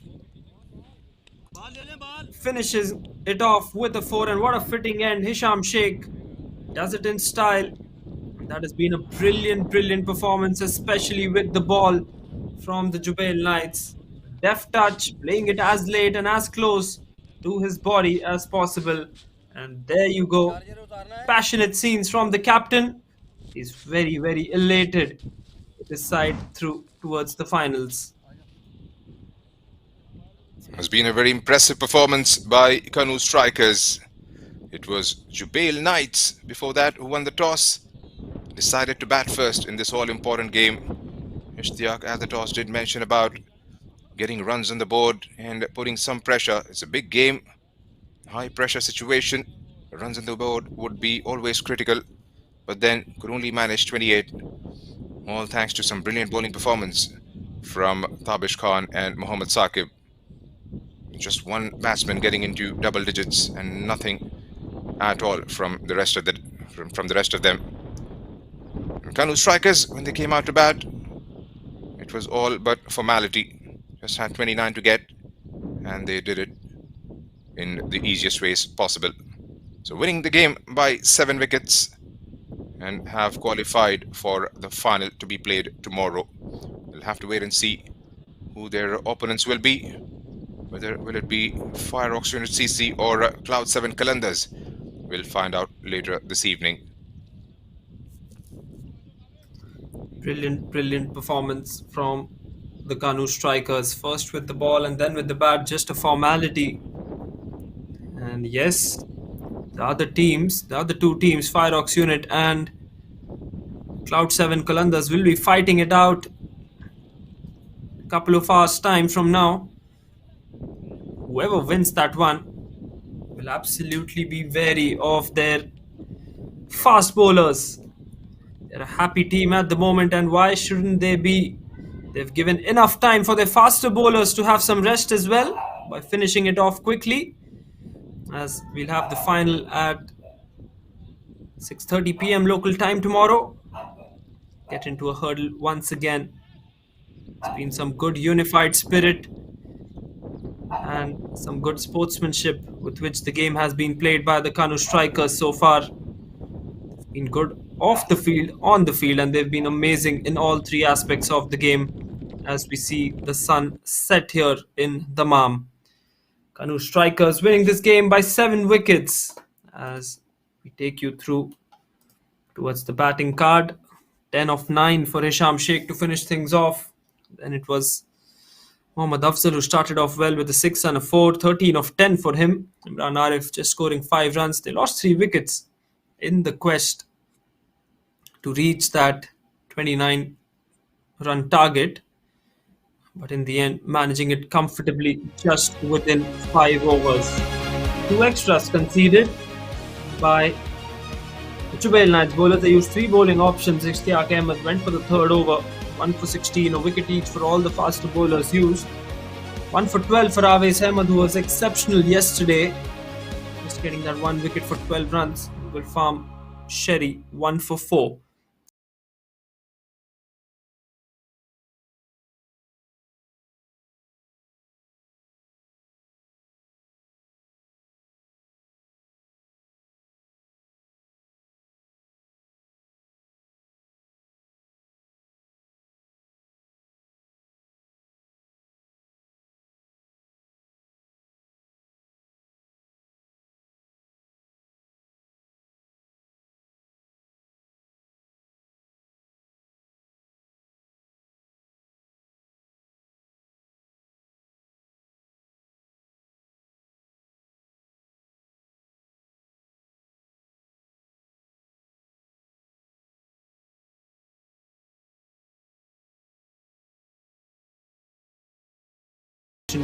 Speaker 10: Finishes it off with a 4, and what a fitting end. Hisham Sheikh does it in style. That has been a brilliant, brilliant performance, especially with the ball from the JUBAIL Knights. Deft touch, playing it as late and as close to his body as possible. And there you go. Passionate scenes from the captain. He's very, very elated with his side through towards the finals.
Speaker 1: Has been a very impressive performance by KANOO strikers. It was JUBAIL Knights before that who won the toss. Decided to bat first in this all-important game. Ishtiaq at the toss did mention about getting runs on the board and putting some pressure. It's a big game, high pressure situation. Runs on the board would be always critical, but then could only manage 28. All thanks to some brilliant bowling performance from Tabish Khan and Mohammad Saqib. Just one batsman getting into double digits and nothing at all from the rest of them. KANOO strikers, when they came out to bat, it was all but formality. Just had 29 to get, and they did it in the easiest ways possible. So winning the game by 7 wickets and have qualified for the final to be played tomorrow. We'll have to wait and see who their opponents will be. Whether will it be Fire Ox Unit CC or Cloud 7 Qalandars? We'll find out later this evening.
Speaker 10: Brilliant, brilliant performance from the KANOO strikers. First with the ball and then with the bat, just a formality. And yes, the other two teams, Fire Ox Unit and Cloud 7 Qalandars, will be fighting it out a couple of hours time from now. Whoever wins that one will absolutely be wary of their fast bowlers. They're a happy team at the moment, and why shouldn't they be? They've given enough time for their faster bowlers to have some rest as well by finishing it off quickly, as we'll have the final at 6:30 p.m. local time tomorrow. Get into a hurdle once again. It's been some good unified spirit and some good sportsmanship with which the game has been played by the KANOO strikers so far. They've been good off the field, on the field, and they've been amazing in all three aspects of the game as we see the sun set here in Dammam. KANOO strikers winning this game by 7 wickets as we take you through towards the batting card. 10 of 9 for Hisham Sheikh to finish things off. Then it was Mohammad Afzal who started off well with a 6 and a 4, 13 of 10 for him. Imran Arif just scoring 5 runs. They lost 3 wickets in the quest to reach that 29 run target, but in the end managing it comfortably just within 5 overs. 2 extras conceded by the JUBAIL Knights bowlers. They used 3 bowling options. AHMED went for the third over, 1 for 16, a wicket each for all the faster bowlers used. 1 for 12 for AHMED, who was exceptional yesterday, just getting that 1 wicket for 12 runs. Will farm Sherry 1 for 4.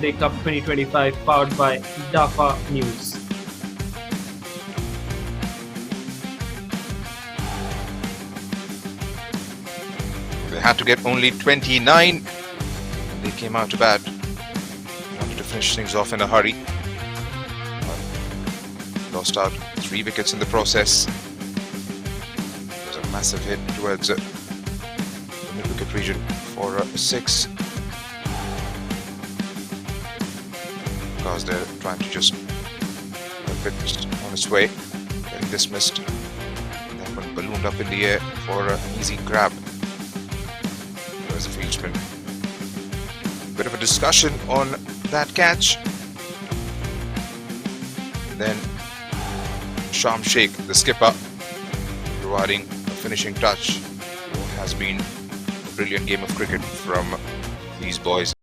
Speaker 10: Day Cup 2025 powered by DAFA News.
Speaker 1: They had to get only 29. They came out to bat. Wanted to finish things off in a hurry. Lost out 3 wickets in the process. It was a massive hit towards the mid-wicket region for a 6. Because they're trying to just keep it on its way, getting dismissed. And that one ballooned up in the air for an easy grab. There's a fieldsman. Bit of a discussion on that catch. And then Sham Sheikh, the skipper, providing a finishing touch. What has been a brilliant game of cricket from these boys.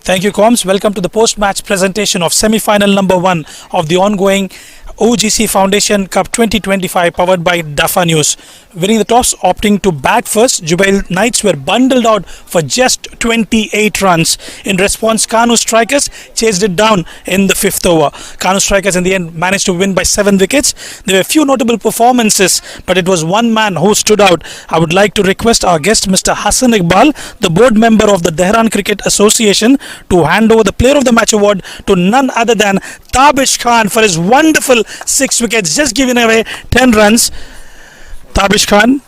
Speaker 7: Thank you, Combs. Welcome to the post-match presentation of semi-final number 1 of the ongoing OGC Foundation Cup 2025 powered by Dafa News. Winning the toss, opting to bat first, JUBAIL Knights were bundled out for just 28 runs. In response, KANOO strikers chased it down in the 5th over. KANOO strikers in the end managed to win by 7 wickets. There were a few notable performances, but it was one man who stood out. I would like to request our guest, Mr. Hassan Iqbal, the board member of the Tehran Cricket Association, to hand over the Player of the Match award to none other than Tabish Khan for his wonderful 6 wickets, just giving away 10 runs. Tabish Khan,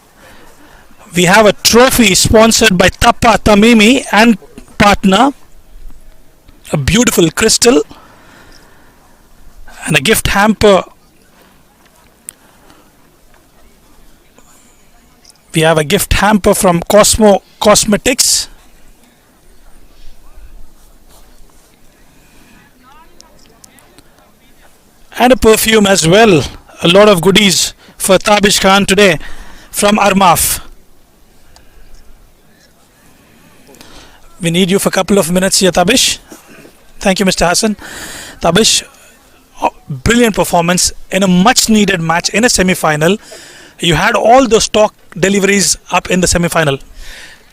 Speaker 7: we have a trophy sponsored by Al-Tamimi and partner, a beautiful crystal, and a gift hamper. We have a gift hamper from Cosmo Cosmetics. And a perfume as well. A lot of goodies for Tabish Khan today from Armaf. We need you for a couple of minutes here, Tabish. Thank you, Mr. Hassan. Tabish, brilliant performance in a much needed match in a semi-final. You had all those stock deliveries up in the semi-final.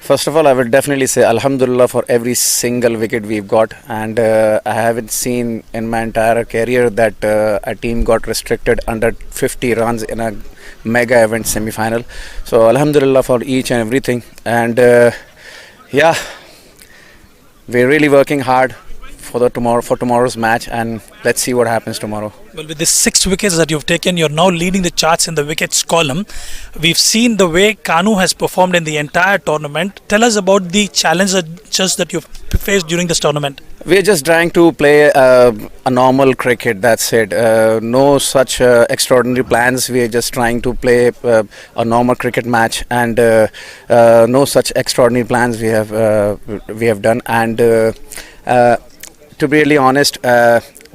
Speaker 13: First of all, I would definitely say Alhamdulillah for every single wicket we've got, and I haven't seen in my entire career that a team got restricted under 50 runs in a mega event semi-final. So Alhamdulillah for each and everything, and yeah, we're really working hard for tomorrow's match, and let's see what happens tomorrow.
Speaker 7: Well, with the 6 wickets that you've taken, you're now leading the charts in the wickets column. We've seen the way KANOO has performed in the entire tournament. Tell us about the challenges that you've faced during this tournament.
Speaker 13: We're just trying to play a normal cricket, that's it. No such extraordinary plans. We're just trying to play a normal cricket match, and no such extraordinary plans we have done. And to be really honest,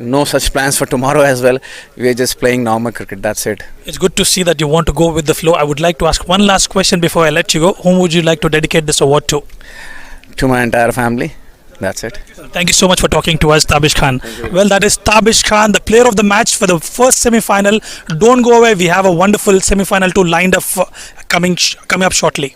Speaker 13: no such plans for tomorrow as well. We're just playing normal cricket, that's it.
Speaker 7: It's good to see that you want to go with the flow. I would like to ask one last question before I let you go. Whom would you like to dedicate this award to?
Speaker 13: To my entire family, that's it.
Speaker 7: Thank you so much for talking to us, Tabish Khan. Well, that is Tabish Khan, the player of the match for the first semi-final. Don't go away. We have a wonderful semi-final 2 lined up for coming up shortly.